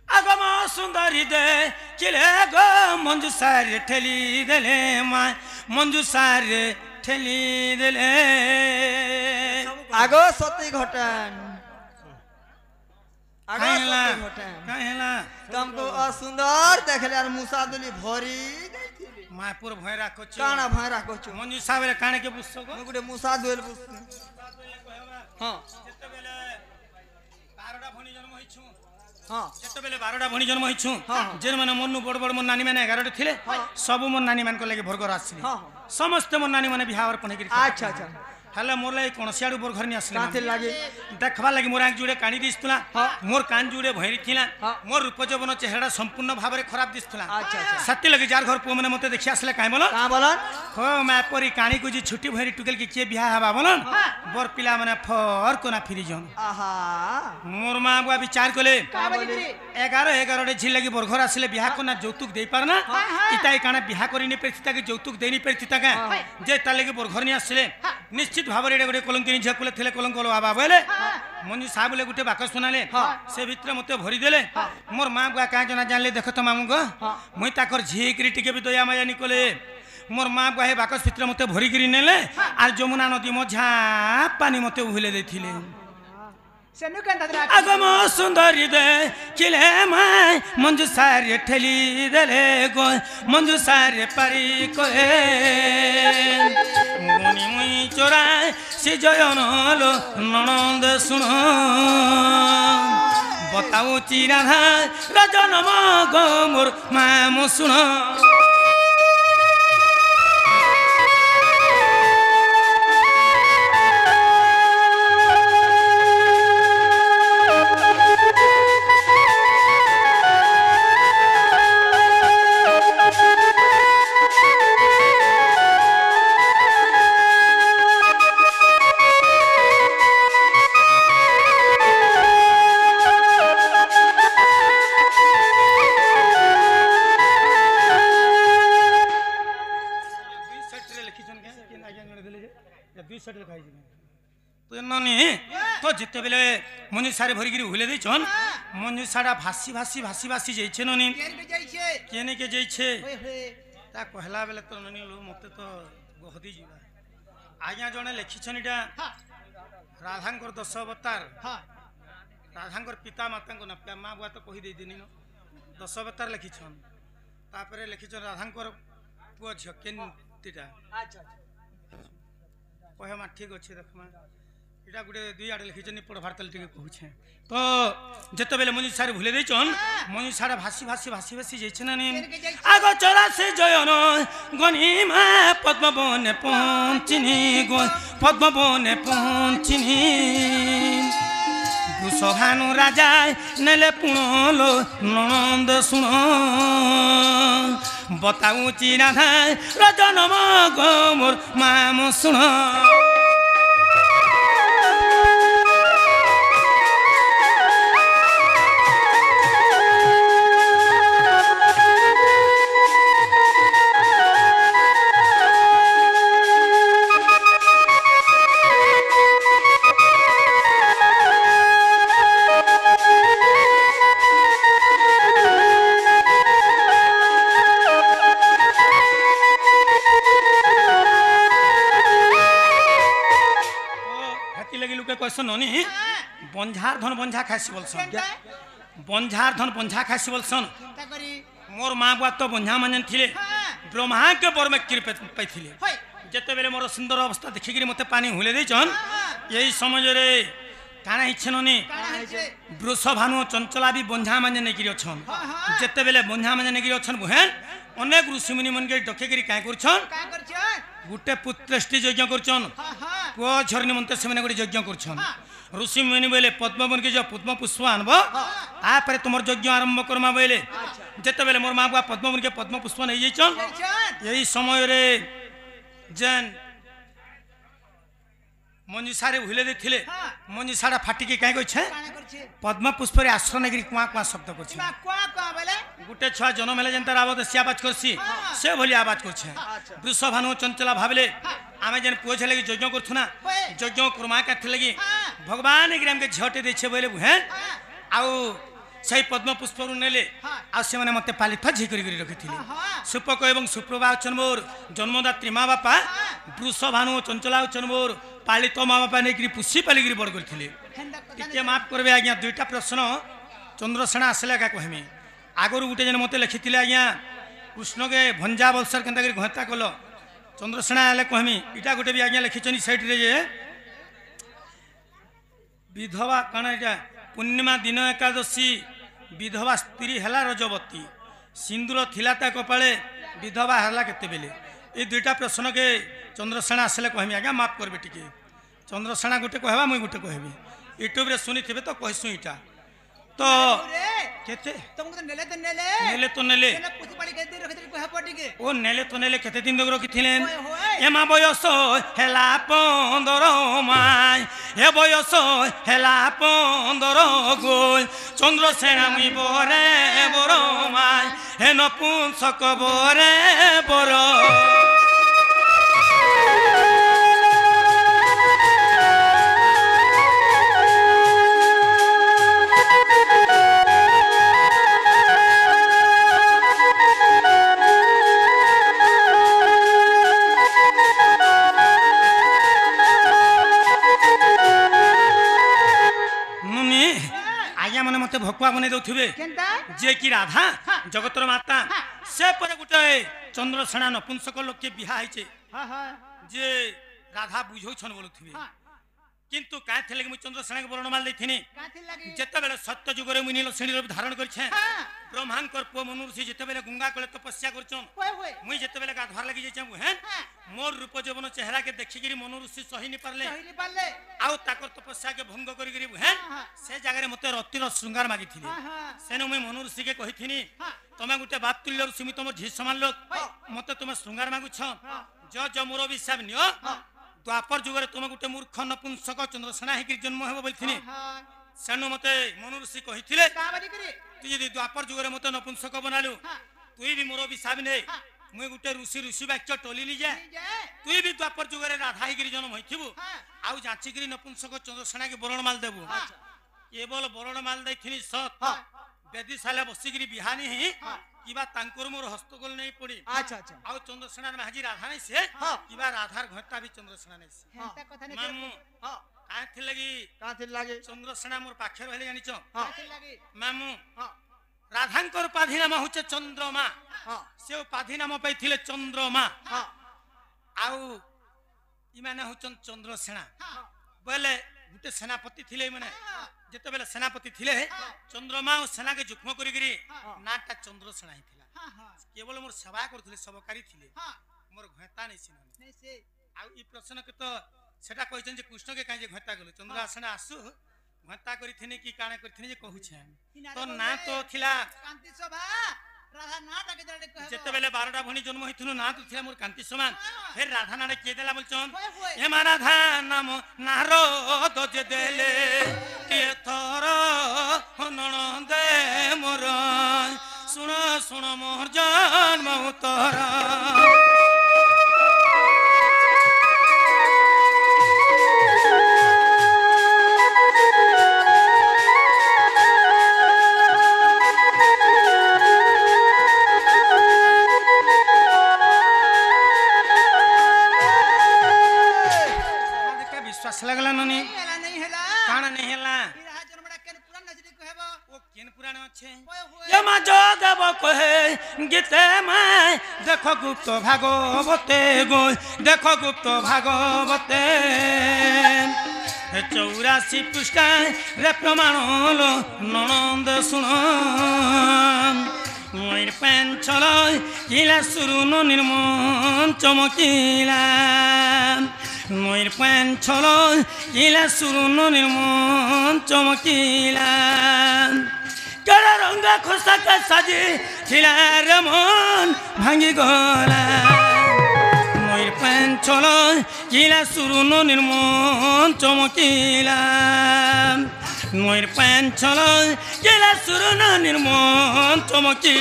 [SPEAKER 1] आगम सुंदरी दे छिले गो मंजू सारे ठेली देले माय मंजू सारे ठेली देले
[SPEAKER 2] आगो सती घटन आगो
[SPEAKER 1] काहेला
[SPEAKER 2] सती घटन
[SPEAKER 1] काहेला
[SPEAKER 2] तुमको असुंदर देखले और मुसा दुली भरी गईथिली
[SPEAKER 1] मायपुर भयरा कोच
[SPEAKER 2] काना भरा कोचो
[SPEAKER 1] मंजू साबरे काने के पुस्तक
[SPEAKER 2] मैं गुटे मुसा दुल हां
[SPEAKER 1] जेतेबेले 12टा भणी जन्म होइछु
[SPEAKER 2] हां
[SPEAKER 1] जेतेबेले 12टा भणी जन्म होइछु
[SPEAKER 2] हाँ।
[SPEAKER 1] जेन माने मन्नु बड़ बड़ मोर नानी माने 11टा थिले सब मोर नानी मान को लगे भरगर आछली
[SPEAKER 2] हाँ।
[SPEAKER 1] समस्त मोर नानी माने बिहावर पने गिरी
[SPEAKER 2] अच्छा अच्छा
[SPEAKER 1] हले मोर लाई कोन सियाडू बर घर नि आसले
[SPEAKER 2] काथे लागे
[SPEAKER 1] देखबा लगी मोर आंख जुड़े कानी दिसतुला
[SPEAKER 2] हाँ।
[SPEAKER 1] मोर कान जुड़े भैरी थिला
[SPEAKER 2] हाँ।
[SPEAKER 1] मोर रूप जवन चेहरा संपूर्ण भाबरे खराब दिसतुला
[SPEAKER 2] अच्छा अच्छा
[SPEAKER 1] सत्य लगी जार घर पो मने मते देखि आसले काहे बोलो
[SPEAKER 2] कहां बोलन
[SPEAKER 1] हो मैं परी कानी को जी छुट्टी भरी टुकेल की के बियाह हवा बोलन बर पिला माने फर कोना फिरी जन
[SPEAKER 2] आहा
[SPEAKER 1] मोर मां बुआ विचार कले
[SPEAKER 3] का बोली रे
[SPEAKER 1] 11 टे झिल लगी बर घर आसले बियाह कोना যৌতুক देई पारना इताई काना बियाह करी ने पेरथिता के যৌতুক देनी पेरथिता का जे ता लगी बर घर नि आसले निश्चित भाबरे एडे गोटे कलंकिनी झकुले थेले कलंक बाबा बोले मनी साहब बोले गुटे बाक सुनाले से भितर मते भरी देले मोर मां बुआ का जना जानले देख तो मामू गो मुई ताकर झीकरी टिके भी दया माया निकले मोर मां बुआ हे बाकस भितर मते भरी गिरी नेले आर जमुना नदी मझा पानी मते उहिले देथिले
[SPEAKER 3] सेनु केनता तेरा
[SPEAKER 1] आगम सुंदरी दे किले माय मंजू सारे ठेली देले गो मंजू सारे पारी कोए मुनि मुई चोरा से जयन लो ननंद सुनो बताओ चिरा रजन गो मोर माम सुनो तो जिते बेले मंजू सारे भरी गिरी हुले देछन मंजू सारा भासी भासी भासी भासी जाइछे ननी
[SPEAKER 3] केन के जाई छे
[SPEAKER 1] केने के जाइछे
[SPEAKER 3] होय होय
[SPEAKER 1] ता कहला बेले तो ननी लो मते तो गहदी जिबा आज्ञा जने लिखिछन इटा राधांकर 10 अवतार
[SPEAKER 3] हां
[SPEAKER 1] राधांकर पिता माता को ना मां बुआ तो कहि दे दिनी न 10 अवतार लिखिछन तापरे लिखिछन राधांकर पुआ झकेन तिटा
[SPEAKER 2] अच्छा
[SPEAKER 1] कहे मा ठीक अच्छे देखमा इटा गुटे दुई आडे लिखिछन पड़ भारतल टिके कहूछे तो जते बेले मनी सारे भूले देछन मनी सारा भासी भासी भासी भासी जाइछन नि आगो चला से जयन गनिमा पद्मवन पहुंचिनी गो पद्मवन पहुंचिनी दुसभानु राजा नेले पुणलो नंद सुनो बताऊ चिरा रजन गो मोर माम सुनो कहसन ननी बंझार धन बंझा खासी बोलसन
[SPEAKER 3] केनता
[SPEAKER 1] बंझार धन बंझा खासी बोलसन
[SPEAKER 3] चिंता करी
[SPEAKER 1] मोर माँ बुआ तो बंझा मानन थिले
[SPEAKER 3] हां
[SPEAKER 1] ब्रह्मा के बर में कृपा पाइथिले
[SPEAKER 3] होय
[SPEAKER 1] जेते बेले मोर सुंदर अवस्था देखिकरी मते पानी हुले दैछन यही समय रे काना इच्छननी
[SPEAKER 3] काना है
[SPEAKER 1] वृष भानु चंचला भी बंझा माने नेगिरी अछन
[SPEAKER 3] हां
[SPEAKER 1] जेते बेले बंझा माने नेगिरी अछन बुहेन अनेक ऋषि मुनि मन के डकेगिरी काय करछन
[SPEAKER 3] का करछ
[SPEAKER 1] गुटे पुत्रष्टि यज्ञ करछन
[SPEAKER 3] हां हां
[SPEAKER 1] पुआ झरनी मनते सेमने गुटे यज्ञ करछन ऋषि मुनि बोले पद्मवन के जो पद्म पुष्प आनबो आ पर तुमर यज्ञ आरंभ करमा बोले जेते बेले मोर माँ बुआ पद्मवन के पद्म पुष्प नै जैछन
[SPEAKER 3] करछ
[SPEAKER 1] यही समय रे जेन मंजीसारे भूले देथिले
[SPEAKER 3] हाँ।
[SPEAKER 1] मंजीसाड़ा फाटिकी काय कइछे
[SPEAKER 3] काना करछ
[SPEAKER 1] पद्म पुष्प रे आश्रय नेगिरी कुआ कुआ शब्द करछे
[SPEAKER 3] मा क्वा बोले
[SPEAKER 1] गुटे छुआ जन्म हेले जेनता आवाज से आवाज करसी
[SPEAKER 3] हाँ।
[SPEAKER 1] से भली आवाज करछे वृष भानु चंचला भाबले आमे जेन पुओ छले कि यज्ञ करथुना
[SPEAKER 3] होय।
[SPEAKER 1] यज्ञ कर्मा काथे लगी
[SPEAKER 3] हाँ।
[SPEAKER 1] भगवान एग्री हमके झटे देछे बोले बुहेन
[SPEAKER 3] हां
[SPEAKER 1] आउ सही पद्म पुष्प रु नेले
[SPEAKER 3] हाँ।
[SPEAKER 1] आ से माने मते पाली फजी करी करी रखिथिले
[SPEAKER 3] हाँ।
[SPEAKER 1] सुपक एवं सुप्रभा चनमोर जन्मदात्री माँ बापा वृष भानु चंचला चनमोर पालित माँ बापा नेगिरी पुसी पालिगिरी बड़ करथिले
[SPEAKER 3] हेंदा कथा
[SPEAKER 1] टिके माफ करबे आज्ञा दुईटा प्रश्न चंद्रसेना आसले का कहमी आगरु गुटे जन मते लिखिथिले आज्ञा कृष्ण के भंजा बलसर केनता करी घंटा कलो चंद्रसेना आले कहमी इटा गुटे भी आज्ञा लिखिचनी साइड रे जे विधवा काना इटा पूर्णिमा दिन एकादशी विधवा स्त्री हला रजवती सिंदूर थिला ता कपाळे विधवा हला केते बेले ए दुईटा प्रश्न के चंद्रसेना आसले कहमी आज्ञा माफ करबे टिके चंद्रसेना गुटे कहबा मुई गुटे कहबी यूट्यूब रे सुनी थिबे तो कहसु इटा तो
[SPEAKER 3] रे
[SPEAKER 1] केते
[SPEAKER 3] तुमको तो नेले
[SPEAKER 1] नेले तो नेले
[SPEAKER 3] नेले पुछ पड़ी के रख दे कहा पड़ी के
[SPEAKER 1] ओ नेले तो नेले केते दिन रखी थिलेन
[SPEAKER 3] होय होय
[SPEAKER 1] एमा बयस हेला 15 माय ए बयस हेला 15 गोल चंद्रसेना मुई बरे बर माय हे नपुंसक बरे बर नुनी आज्ञा मने मते भकुआ बने दउथिबे
[SPEAKER 3] केनता
[SPEAKER 1] जे कि राधा
[SPEAKER 3] हाँ।
[SPEAKER 1] जगतर माता
[SPEAKER 3] हाँ।
[SPEAKER 1] से पर गुटे चंद्रसेना नपुंसक लोक के बिहा आइचे
[SPEAKER 3] हां हां
[SPEAKER 1] जे राधा बुझौ छन बोलुथिबे
[SPEAKER 3] हां
[SPEAKER 1] किंतु काय थले कि मु चंद्रसेना के वर्णमाल दैथिनी
[SPEAKER 3] काथि लागी
[SPEAKER 1] जेते बेले सत्य जुगरे मुनि लक्षणी रूप धारण करछे
[SPEAKER 3] हां
[SPEAKER 1] ब्रह्मांकर पो मनुष्य जेते बेले गंगा कले तपस्या करछन
[SPEAKER 3] होय होय
[SPEAKER 1] मुई जेते बेले गाधवार लागि जेछे बुहेन
[SPEAKER 3] हां
[SPEAKER 1] मोर रूप जवन चेहरा के देखिगिरी मनुष्य सही नि पारले
[SPEAKER 3] सही पाले
[SPEAKER 1] आउ ताकर तपस्या के भंग करिगिरी बुहेन
[SPEAKER 3] हाँ।
[SPEAKER 1] से जगह रे मते रतिर श्रृंगार मागिथिले
[SPEAKER 3] हां हां
[SPEAKER 1] सेनु मुई मनुष्य के कहिथिनी
[SPEAKER 3] हां
[SPEAKER 1] तमे गुटे बाप तुल्य ऋषि तुम झी समान लोक
[SPEAKER 3] हाँ।
[SPEAKER 1] मते तुम श्रृंगार मागुछ
[SPEAKER 3] हां
[SPEAKER 1] जो मोर विषय नियो
[SPEAKER 3] हां
[SPEAKER 1] द्वापर जुगरे तुम गुटे मूर्ख नपुंसक चंद्रसेना हेकि जन्म हेबो बोलथिनी
[SPEAKER 3] हां
[SPEAKER 1] सेनु मते मनुष्य कहिथिले
[SPEAKER 3] का बारी करी
[SPEAKER 1] तु यदि द्वापर जुगरे मते नपुंसक बनालु
[SPEAKER 3] हां
[SPEAKER 1] तुई भी मोर विषय ने
[SPEAKER 3] हाँ।
[SPEAKER 1] मुई गुटे ऋषि वाक्य टोलिली जे
[SPEAKER 3] जे
[SPEAKER 1] तुई भी द्वापर जुगरे राधा हेकि जन्म होइथिबु
[SPEAKER 3] हां
[SPEAKER 1] आउ जांचिगिरी नपुंसक चंद्रसेना के बरण माल देबु
[SPEAKER 3] हां
[SPEAKER 1] केवल बरण माल दैथिनी सत
[SPEAKER 3] हां
[SPEAKER 1] बेदी साले बसिगिरी बिहानी ही
[SPEAKER 3] हाँ।
[SPEAKER 1] किबा तांकर मोर हस्तगोल नहीं पड़ी
[SPEAKER 3] अच्छा अच्छा
[SPEAKER 1] आउ चंद्रसेना में हाजी राधा नहीं से
[SPEAKER 3] हाँ।
[SPEAKER 1] किबा राधार घंटा भी चंद्रसेना नहीं से
[SPEAKER 3] हेंता कथा ने
[SPEAKER 1] मामू
[SPEAKER 2] हां
[SPEAKER 1] काहे थी लगी
[SPEAKER 2] काथि लागे
[SPEAKER 1] चंद्रसेना मोर पाखे रहले जानिछ
[SPEAKER 2] हां
[SPEAKER 3] काथि लागी
[SPEAKER 1] मामू
[SPEAKER 2] हां
[SPEAKER 1] राधांकर उपाधि नाम होचे चंद्रमा
[SPEAKER 2] हां
[SPEAKER 1] से उपाधि नाम पाइथिले चंद्रमा
[SPEAKER 2] हां
[SPEAKER 1] आउ इमाने होचन चंद्रसेना
[SPEAKER 3] हां
[SPEAKER 1] बोले गुटे सेनापति थिले माने
[SPEAKER 3] हां
[SPEAKER 1] जेते बेले सेनापति थिले चंद्रमा और सेना के जुक्म करिगिरी नाटा चंद्रसेना ही थिला
[SPEAKER 3] हां हां
[SPEAKER 1] केवल मोर सेवा करथले सबकारी थिले
[SPEAKER 3] हां
[SPEAKER 1] मोर घंटा नहीं सिननी
[SPEAKER 3] नहीं से
[SPEAKER 1] आ ई प्रश्न के तो सेटा कहछन जे कृष्ण के काहे जे घंटा गलो चंद्रसेना आसु घंटा करिथिने की काणे करिथिने जे कहू छे तो ना तो थिला
[SPEAKER 3] कांति सभा राधा ना ताके जड़े कहे
[SPEAKER 1] जेते बेले 12टा भणी जन्म होइथुनु ना तो थिला मोर कांति समान फिर राधा नाडे के देला बोलछन
[SPEAKER 3] होय होय
[SPEAKER 1] हे मा राधा नाम नारद जे देले के थर नण दे मोर सुन सुन मोर जन्म उतरा विश्वास लगला ननी
[SPEAKER 3] हेला नहीं हेला
[SPEAKER 1] पुराण अच्छे
[SPEAKER 3] ओए होए
[SPEAKER 1] ये मा जोगब कहे गीते में देखो गुप्त भागवते गो देखो गुप्त भागवते 84 पृष्ठा रे प्रमाण लो ननंद सुन मोर पेंचल किला सुरुन निर्मम चमकिला मोर पेंचल किला सुरुन निर्मम चमकिला कड़ा रंगा खोसा का साजी थिला रे मन भांगी गला मोर पेंचल किला सुरुन निर्मम चमकिला मोर पेंचल किला सुरुन निर्मम चमकी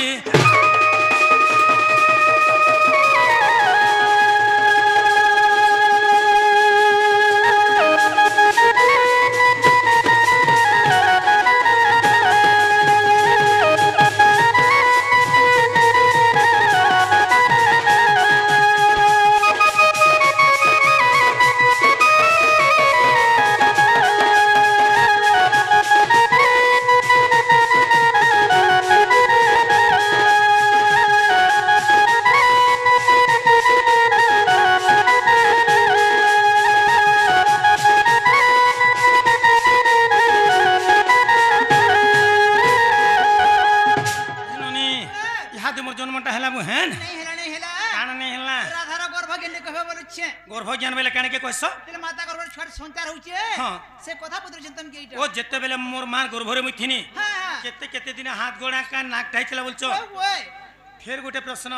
[SPEAKER 1] गर्भ ज्ञान बेले काने के कहस
[SPEAKER 3] तेरे माता गर्भ छुआ संचार होचे
[SPEAKER 1] हां
[SPEAKER 3] से कथा पत्र चिंतन के इटा
[SPEAKER 1] ओ जत्ते बेले मोर मां गर्भ रे मुई थिनी
[SPEAKER 3] हां
[SPEAKER 1] केते केते दिन हाथ गोड़ा का नाक ढाइतला बोलछो
[SPEAKER 3] ओए
[SPEAKER 1] फिर गोटे प्रश्न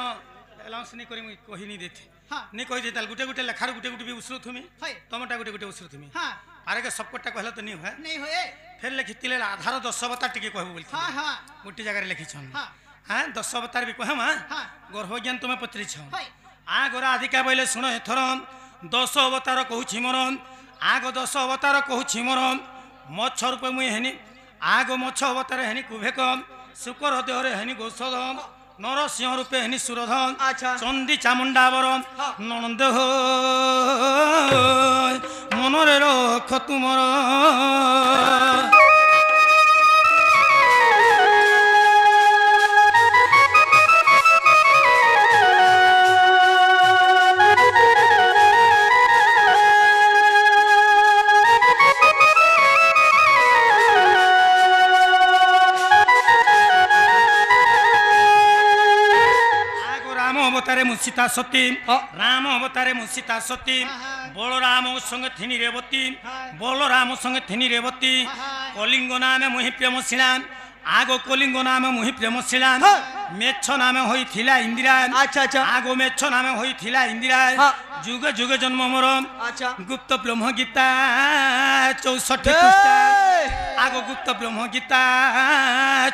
[SPEAKER 1] अलाउंस नहीं करी मुई कहि नहीं देथे
[SPEAKER 3] हां
[SPEAKER 1] नहीं कहि देताल गुटे गुटे लेखार गुटे गुटे भी उसरु थुमी
[SPEAKER 3] हाय
[SPEAKER 1] तमटा गुटे गुटे उसरु थुमी
[SPEAKER 3] हां
[SPEAKER 1] आरे के सबकोटा कहला तो नहीं होय
[SPEAKER 3] नहीं होए
[SPEAKER 1] फिर लिखितिले आधार 10 अवतार टिके कहबो बोलथि
[SPEAKER 3] हां हां
[SPEAKER 1] गुटी जगह रे लिखि छन
[SPEAKER 3] हां
[SPEAKER 1] हां 10 अवतार भी कहमा
[SPEAKER 3] हां
[SPEAKER 1] गर्भ ज्ञान तुमे पत्री छ
[SPEAKER 3] हाय
[SPEAKER 1] आ गोरा अधिका बोले सुनो एथर 10 अवतार कहूछि मोर आग 10 अवतार कहूछि मोर मच्छ रूप मुई हेनी आग मच्छ अवतार हेनी कुभेक शुकर देहरे हेनी गौषध नरसिंह रूपे हेनी सुरधन
[SPEAKER 2] अच्छा।
[SPEAKER 1] चंदी चामुंडावर ननंद हो मनरे रख तुमर अवतारे मुसीता सती राम अवतारे मुसीता सती बलराम संगे थिनी रेवती बलराम संगे थिनी रेवती कलिंग नाम मुहि प्रेम शिलाम आगो कलिंग नाम मुहि प्रेम शिलाम मेछ नाम होई थिला इंदिरा
[SPEAKER 2] अच्छा अच्छा
[SPEAKER 1] आगो मेछ नाम होई थिला इंदिरा जुग जुग जन्म मोर
[SPEAKER 2] अच्छा
[SPEAKER 1] गुप्त ब्रह्म गीता 64 पृष्ठा आगो गुप्त ब्रह्म गीता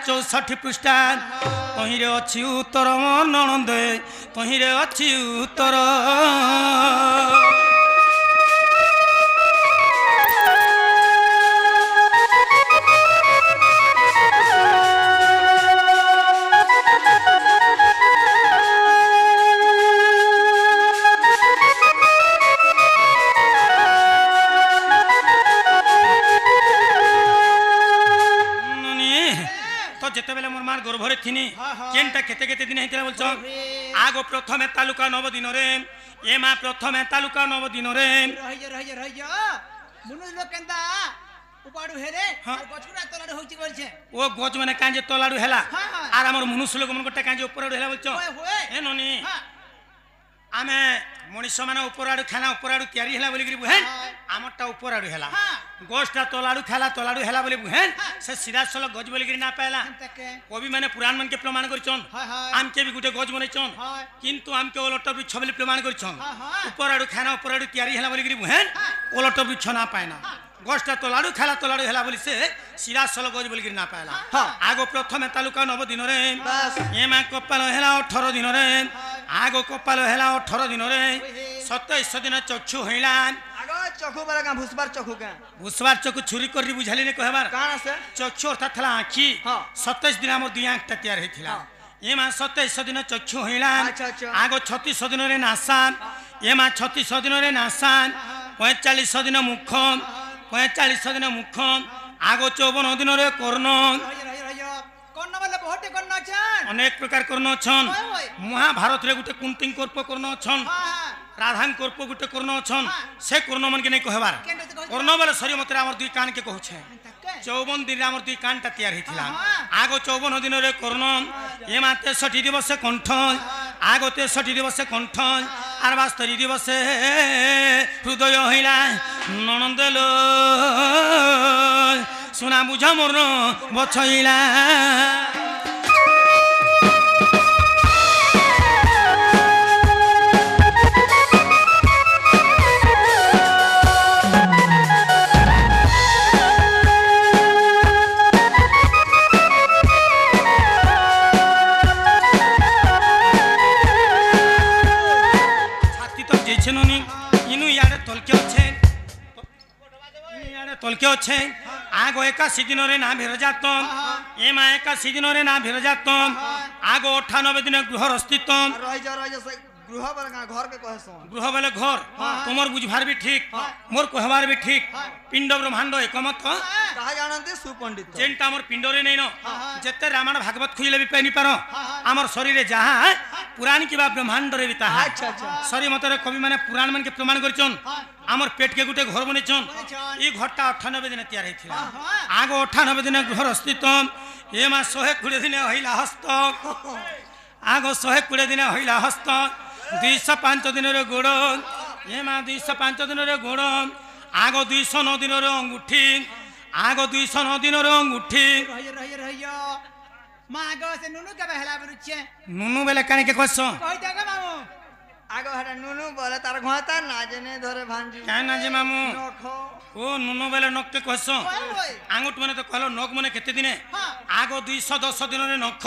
[SPEAKER 1] 64 पृष्ठा तहिरे अछि उत्तर ननंद तहिरे अछि उत्तर जेते बेले मोर मार गर्भरे थिनी केनटा केते केते दिन हेतिला बोलछ आगो प्रथमे तालुका 9 दिन रे ए मा प्रथमे तालुका 9 दिन रे
[SPEAKER 3] रह जा मुनुस लोग केंदा उपाडू हेरे और गछुरा तलाडू होची बोलछे
[SPEAKER 1] ओ गछ माने कांजे तलाडू हेला
[SPEAKER 3] हां
[SPEAKER 1] आर हमर मुनुस लोग मन गोटे कांजे उपराडू हेला बोलछ
[SPEAKER 3] ओए होए
[SPEAKER 1] ए ननी
[SPEAKER 3] हां
[SPEAKER 1] आमे मनीष माने उपराडू खाना उपराडू तयारी हेला बोली बुहेन आमरटा उपराडू हेला गोष्टा तलाडू खाला तलाडू हेला बोली बुहेन से सीधा सल गज बोली ना पाला कवि माने पुराण मन के प्रमाण करछन आम के भी गुटे गज बनैछन किंतु आम के ओलट वृक्ष बोली प्रमाण करछन उपराडू खाना उपराडू तयारी हेला बोली बुहेन ओलट वृक्ष ना पाएना गोष्टा तलाडू खाला तलाडू हेला बोली से सीधा सल गज बोली ना पाला आगो प्रथमे तालुका 9 दिन रे एमा कपाल हेला 18 दिन रे आगो कपाल हेला 18 दिन रे 27 दिन चक्षु हइला
[SPEAKER 2] आगो चखु वाला का भुसबार चखु का
[SPEAKER 1] भुसबार चखु छुरी करी बुझाली ने कहबार
[SPEAKER 2] काना से
[SPEAKER 1] चक्षु अर्थात थला आखी 27 दिन हमर दुई आंखटा तैयार हेथिला एमा 27 दिन चक्षु हइला आगो 36 दिन रे नासान एमा 36 दिन रे नासान 45 दिन मुख 45 दिन मुख आगो 54 दिन रे कर्ण अनेक प्रकार कर्ण छन
[SPEAKER 3] ओए ओए
[SPEAKER 1] महाभारत रे गुटे कुंतिंग कर्प कर्ण छन
[SPEAKER 3] हां
[SPEAKER 1] राधान कर्प गुटे कर्ण छन
[SPEAKER 3] हाँ।
[SPEAKER 1] से कर्ण मन के नहीं कहबार
[SPEAKER 3] केंद्र से कहू
[SPEAKER 1] कर्ण बेले सरी मत हमर दुई कान के कहू छे
[SPEAKER 3] तक
[SPEAKER 1] 54 दिन हमर दुई कान ता तैयार हिथिला
[SPEAKER 3] हाँ।
[SPEAKER 1] आगो 54 दिन रे कर्ण ए माते 60 दिवस से कंठ आगो 63 दिवस से कंठ आर 72 दिवस से हृदय हइला ननंदलो सुना बुझा मोर बछइला तलके अच्छे आगो एका सीजन रे ना भिरजातम एमा एका सीजन रे ना भिरजातम आगो 98 दिन गृह अस्तित्व
[SPEAKER 2] रह जा से गृह पर घर के कहसो
[SPEAKER 1] गृह बेले घर तुमर बुझभार भी ठीक मोर कहबार भी ठीक पिंड ब्रह्मांड एकमत
[SPEAKER 2] कहा जानते सुपंडित
[SPEAKER 1] जेनटा हमर पिंड रे नै न जते रामायण भागवत खुइले भी पेनी पारो हमर शरीर रे जहा पुराण की बा ब्रह्मांड रे बिता
[SPEAKER 2] अच्छा अच्छा
[SPEAKER 1] सरी मतरे कवि माने पुराण मन के प्रमाण करछन हमर पेट के गुटे घर बनेछन ई घरटा 98 दिन तैयार हेथिला आगो 98 दिन घर अस्तित्व एमा 120 दिन हइला हस्त आगो 120 दिन हइला हस्त 205 दिन रे गोड़ एमा 205 दिन रे गोड़ आगो 209 दिन रे अंगूठी आगो 209 दिन रे अंगूठी
[SPEAKER 3] रहियो मागो से नुनु के बहला बरुचे
[SPEAKER 1] नुनु बेले काने के कहसो
[SPEAKER 3] कहि देगा मामू
[SPEAKER 2] आगो हटा नुनु बोले तार घाता ना जने धरे भांजी
[SPEAKER 1] काय ना जे मामू
[SPEAKER 2] नखो
[SPEAKER 1] ओ नुनु बेले नक के कहसो
[SPEAKER 3] ओए ओए
[SPEAKER 1] आंगुट माने तो कहलो नक माने केते दिने
[SPEAKER 3] हां
[SPEAKER 1] आगो 210 दिन रे नख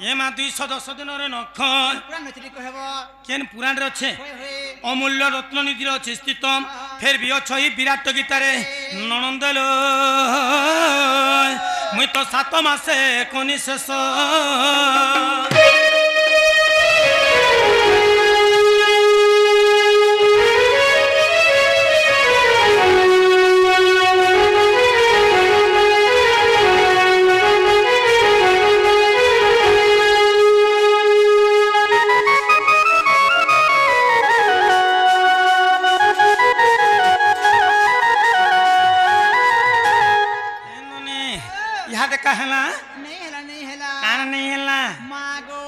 [SPEAKER 1] एमा 210 दिन रे नख
[SPEAKER 3] पुरा नचली कहबो
[SPEAKER 1] केन पुराण रे छे
[SPEAKER 3] ओए होए
[SPEAKER 1] अमूल्य रत्न निधि रे छे स्थित फिर भी अछि विराट गीता रे ननंदलो मुई तो 7 मासे कोनी शेष कहला
[SPEAKER 3] नहीं हैला
[SPEAKER 1] कान नहीं हला
[SPEAKER 3] मागो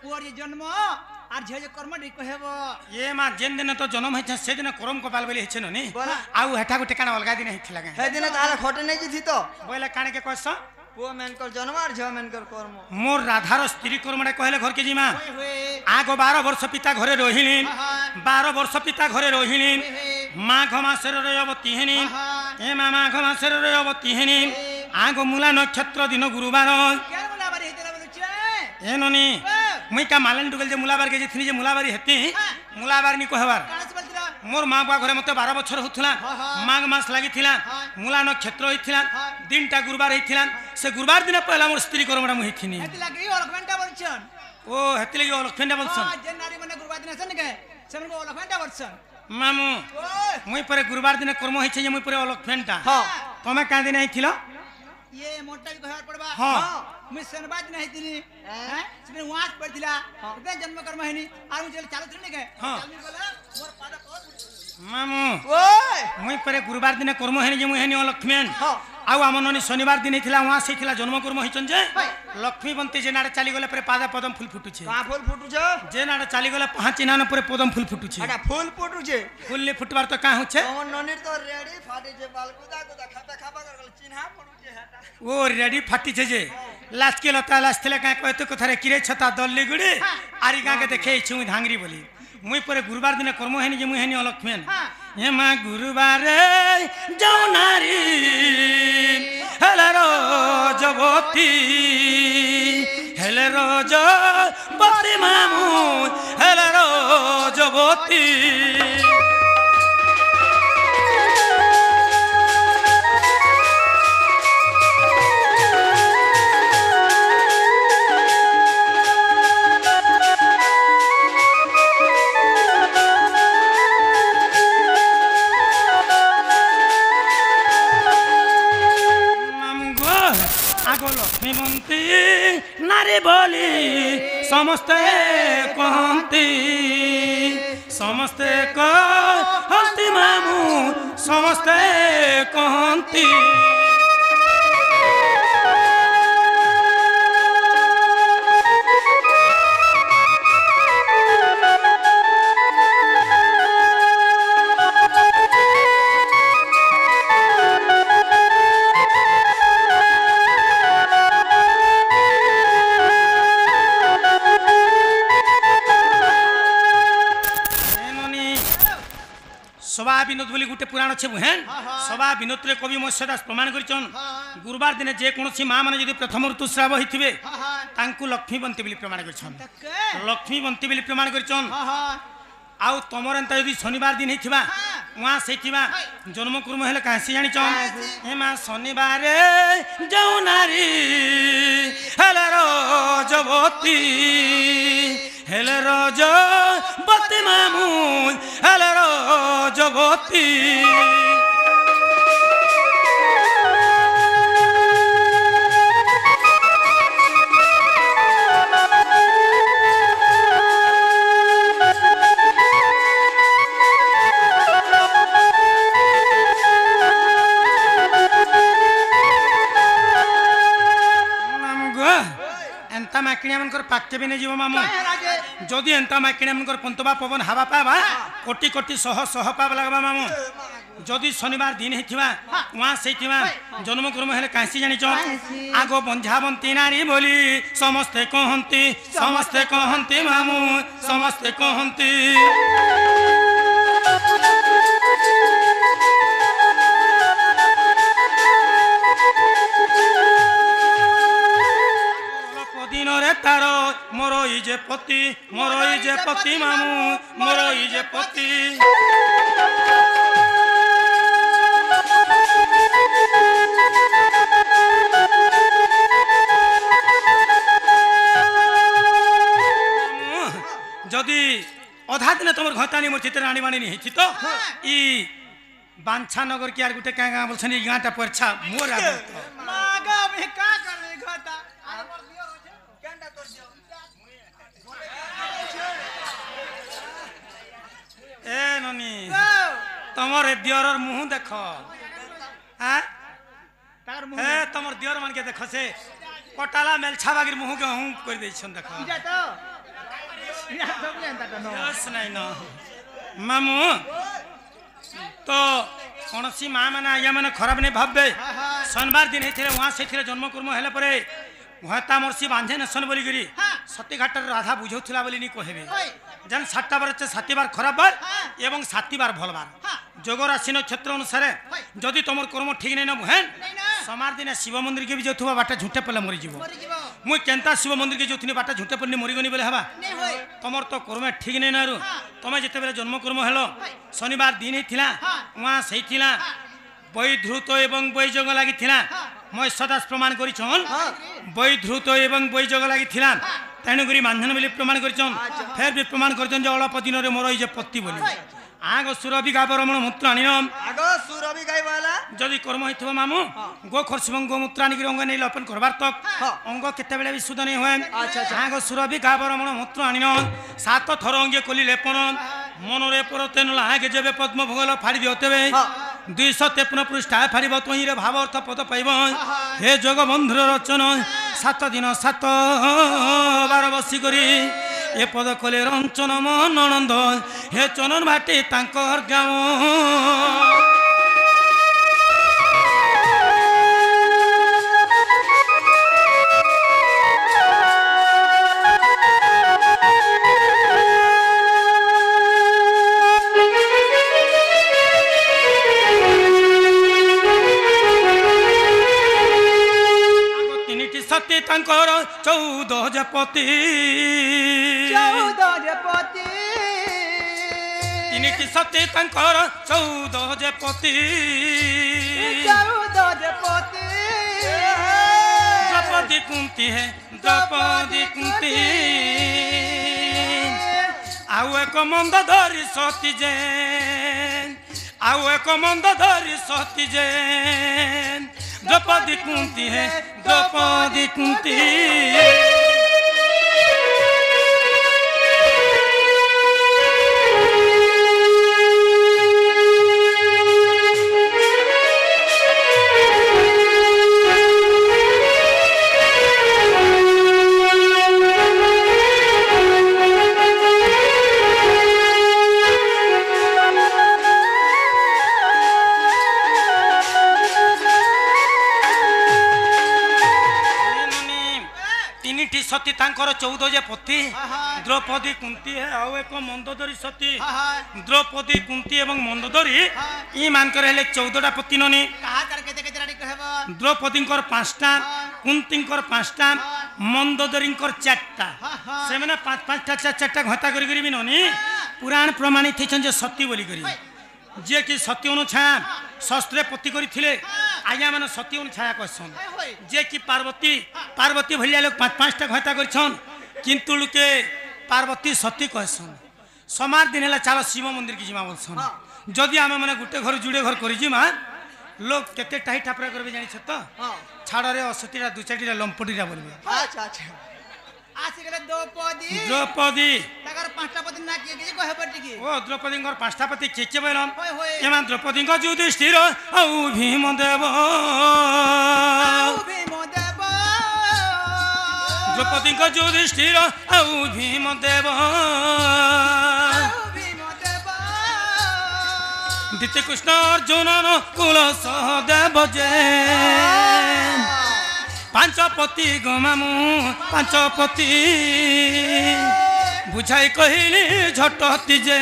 [SPEAKER 3] पुअर जन्म आर झे कर्म डी कहबो
[SPEAKER 1] ये मा जेन दिन तो जन्म है से दिन करम कपाल बेले हेछे ननी
[SPEAKER 2] बोला
[SPEAKER 1] आउ हेठा गुटे काना अलगा दिन हेथिला गे
[SPEAKER 2] हे दिन ताला खटे नहीं जी तो
[SPEAKER 1] बोले काने के कहस
[SPEAKER 2] पुआ मेनकर जन्म और झ मेनकर कर्म
[SPEAKER 1] मोर राधार स्त्री कर्मडा कहले घर के जीमा
[SPEAKER 3] ओए होए
[SPEAKER 1] आगो 12 वर्ष पिता घरे रहिलिन 12 वर्ष पिता घरे रहिलिन माघ मासरे रयवती हेनी ए माघ मासरे रयवती हेनी आगो मूला नक्षत्र दिन गुरुवार
[SPEAKER 3] क्या बोला बारी हेतला बरुचे
[SPEAKER 1] ए ननी मुई का मालन डुगल जे मुलाबार के जेथनी जे मुलाबारी हेती मुलाबार नि कहबार
[SPEAKER 3] काना से बोलतिरा
[SPEAKER 1] मोर माँ बुआ घरे मते 12 बछर होथला माघ मास लागिथिला मूला नक्षत्र होइथिला दिनटा गुरुवार होइथिला से गुरुवार दिन पहला मोर स्त्री कर्मडा मुई हेथिनी
[SPEAKER 3] हेत लागी और घंटा बरुचन
[SPEAKER 1] ओ हेतले के अलखंडा बोलसन
[SPEAKER 3] हां जे नारी मने गुरुवार दिन सन के सन को और घंटा बरुचन
[SPEAKER 1] मामू
[SPEAKER 3] ओए
[SPEAKER 1] मुई परे गुरुवार दिन कर्म होइछे जे मुई परे अलखंडा
[SPEAKER 2] हां
[SPEAKER 1] तमे का दिन आइथिलो
[SPEAKER 3] ये मोटा भी कहर पड़बा
[SPEAKER 1] हां
[SPEAKER 3] मैं सनबाज नहीं थी हैं इसमें वास पड़थिला उतने जन्म कर्म हैनी आर मुझे चालू थी नहीं के चालू बोला मोर पादा को
[SPEAKER 1] मामू
[SPEAKER 2] ओए
[SPEAKER 1] मुई परे गुरुवार दिन कर्म हेनी जे मुई हेनी अलक्ष्मीन आउ आम ननी शनिवार दिन हिला वहां से हिला जन्म कर्म हिचन जे लक्ष्मी बंती जे नाडे चाली गले परे पादा पदम फूल फुटुछे
[SPEAKER 2] का फूल फुटू छ
[SPEAKER 1] जे नाडे चाली गले पांच चिन्हान परे पदम फूल फुटुछे
[SPEAKER 2] हटा फूल फुटू छ
[SPEAKER 1] फूल ले फुटबार तो का होछे
[SPEAKER 2] हमर ननीर तो रेडी फाटी जे बाल कुदा कुदा खाता खाबा कर चिन्हा पड़ू जे हटा
[SPEAKER 1] ओ रेडी फाटी छे जे लास्ट के लता लास्ट थले का कहते कथारे किरे छता दल्ली गुडी आरी का के देखे छु धांगरी बोली मुई परे गुरुवार दिन कर्म हेनी जे मुई हेनी अलक्ष्मीन हे मा गुरुवार जाऊ नारी हेले रोजवती हेले रोजवती मामू हेले रोजवती লক্ষ্মীমন্তী নারী বলি ସମସ୍ତେ କହନ୍ତି ସମସ୍ତେ କହନ୍ତି ମାମୁଁ ସମସ୍ତେ କହନ୍ତି सभा विनोद बोली गोटे पुराण अच्छे बुहेन सभा विनोद कवि मत्स्य दास प्रमाण करछन गुरुवार दिन जे कोनोसी मां माने यदि प्रथम ऋतुस्राव होइथिबे तांकु लक्ष्मीवंती बोली प्रमाण करछन लक्ष्मीवंती बोली प्रमाण करछन आउ तमर एंता यदि शनिवार दिन हिथिबा वहां सेथिबा जन्म कर्म हेले कासी जानि छन हे मा शनिवार जाऊ नारी हेले रोजवती हेले रोजवती मामू हेले रोजवती एंता माकिणिया मनकर पाके भी नहीं जीव मामू जदि एंता माकिणिया मनकर पंतबा पवन हवा पावा कोटि कोटि सह सह पावा लगबा मामू जदि शनिवार दिन हिथिबा वहां सेथिबा जन्म कर्म हेले कासी जानि छ आगो बंझावंती नारी बोली समस्ते कहंती मामू समस्ते कहंती तारो मोरो इजे पति मामू मोरो इजे पति जदि अधा दिन तुम घतानी मोर चित्र आनी बाणी नहीं तो ई बांछा नगर की यार गुटे क्या गाँव बोल गाँटा परछा मोर ए ननी तमर दियर मुह देख तमर दियर मान के देख से कटाला मेलछा बागिर मुह के हूं कर दे छन देख नहीं न मामू तो कौन सी माँ मैंने आया मैंने खराब नहीं भावे शनिवार दिन होते वहाँ से जन्म कर्म हेले परे भयता मर्सी बांधे नसन बोली करी सती घाट राधा बुझौला बोली नहीं कहबे जन 7 बार 7 बार खराब बार एवं 7 बार भल बार जोग राशि नक्षत्र अनुसार जदि तुम कर्म ठीक नहीं न बुहेन समार दिन शिव मंदिर के भी जो बाटा झूठे पड़े मरीज मुई केन्ता शिव मंदिर के जो बाटा झूठे पड़े मरीगनी बोले हवा तुम तो कर्म ठीक नहीं ना तुम जिते जन्म कर्म हेल शनिवार दिन ही वहाँ से बैधृत एवं बैजग लगी मत्स्यदास प्रमाण करिछन बैधृत एवं बैजग लगी तेणुक मानधन बोली प्रमाण करिछन फेर भी प्रमाण करिछन जे अल्प दिन रे मोर जे पति बोली आग सुरभि गाबरमण मूत्र आनिनम
[SPEAKER 2] आग सुरभि गायवाला
[SPEAKER 1] जदि कर्म होइथबो मामू गो खर्चिबं गोमूत्र आनिक अंग नै लपन करबार तक अंग केते बेले भी शुद्ध नै होय आग सुरभि गाबरमण मूत्र आनिनम 7 थर अंगे कोली लेपन मनरे परतेन लागे जेबे पद्म भोगल फाड़ी दियतेबे 253 पृष्ठा फाड़ब तुही रे भाव अर्थ पद पाइब हे जग बंधुर रचन 7 दिन 7 बार बसी करी ए पद कले रंचन मन नंद हे चनन भाटी तांकर गाँव सती तांकर 14 जपति तिनिटी सती तांकर 14 जपति द्रौपदी कुंती है द्रौपदी कुंती आउ एक मंद धरी सती जेन आउ एक मंद धरी सती जेन द्रौपदी कुंती है द्रौपदी कुंती ତାଙ୍କର 14 ଯେ ପତି
[SPEAKER 3] ହଁ, ହଁ।
[SPEAKER 1] ଦ୍ରୌପଦୀ କୁନ୍ତି ଆଉ ଏକ ମନ୍ଦୋଦରୀ ସତୀ
[SPEAKER 3] ହଁ, ହଁ।
[SPEAKER 1] ଦ୍ରୌପଦୀ କୁନ୍ତି ଏବଂ ମନ୍ଦୋଦରୀ
[SPEAKER 3] ହଁ।
[SPEAKER 1] ଇ ମାନଙ୍କର ହେଲେ 14ଟା ପତି ନନି
[SPEAKER 3] କାହାର କେତେ କେତେ ରାଡି କହିବ
[SPEAKER 1] ଦ୍ରୌପଦୀଙ୍କର 5ଟା
[SPEAKER 3] ହଁ।
[SPEAKER 1] କୁନ୍ତୀଙ୍କର 5ଟା ମନ୍ଦୋଦରୀଙ୍କର 4ଟା
[SPEAKER 3] ହଁ, ହଁ।
[SPEAKER 1] ସେମାନେ 5-5ଟା 4-4ଟା ଘତା କରି କରି ବି ନନି ପୁରାଣ ପ୍ରମାଣିତ ହେଇଛନ୍ତି ଯେ ସତୀ ବୋଲି କରି ଯିଏ କି ସତୀ ଅନୁଛାୟା ଶସ୍ତ୍ରେ ପତି କରିଥିଲେ ଆଜ୍ଞା ମାନେ ସତୀ ଅନୁଛାୟା କହିସନ୍ ଯିଏ କି ପାର୍ବତୀ ଭଳିଆ ଲୋକ 5-5ଟା ଘତା କରିଛନ୍ କିନ୍ତୁ ଲୋକେ ପାର୍ବତୀ ସତୀ କହିସନ୍ ସମାର ଦିନ ହେଲା ଚାଲ ଶିବ ମନ୍ଦିର କି ଯିମା ବୋଲସନ୍ ଯଦି ଆମେ ମାନେ ଗୋଟେ ଘର ଯୁଡ଼େ ଘର କରି ଯିମା লোক কেতে টাহি ঠাপরা করবে জানিছ তো ছাড়রে অসতিরা 2-4টা লম্পটিরা বলবে
[SPEAKER 2] আচ্ছা আচ্ছা
[SPEAKER 3] আসি গেলে দ্রৌপদী
[SPEAKER 1] দ্রৌপদী
[SPEAKER 3] তার 5টা পতি না কি কি কহব টিকি
[SPEAKER 1] ও দ্রৌপদীঙ্কর 5টা পতি কে কে বলম
[SPEAKER 3] হই হই
[SPEAKER 1] এমন দ্রৌপদীঙ্ক যুধিষ্ঠির ও ভীম দেব
[SPEAKER 3] ভীম দেব
[SPEAKER 1] দ্রৌপদীঙ্ক যুধিষ্ঠির ও ভীম দেব
[SPEAKER 3] ভীম দেব
[SPEAKER 1] দ্বিতীয় কৃষ্ণ অর্জুন কুল সহদেব যে পাঞ্চপতি গমামু পাঞ্চপতি বুঝাই কহিলি ঝটতি যে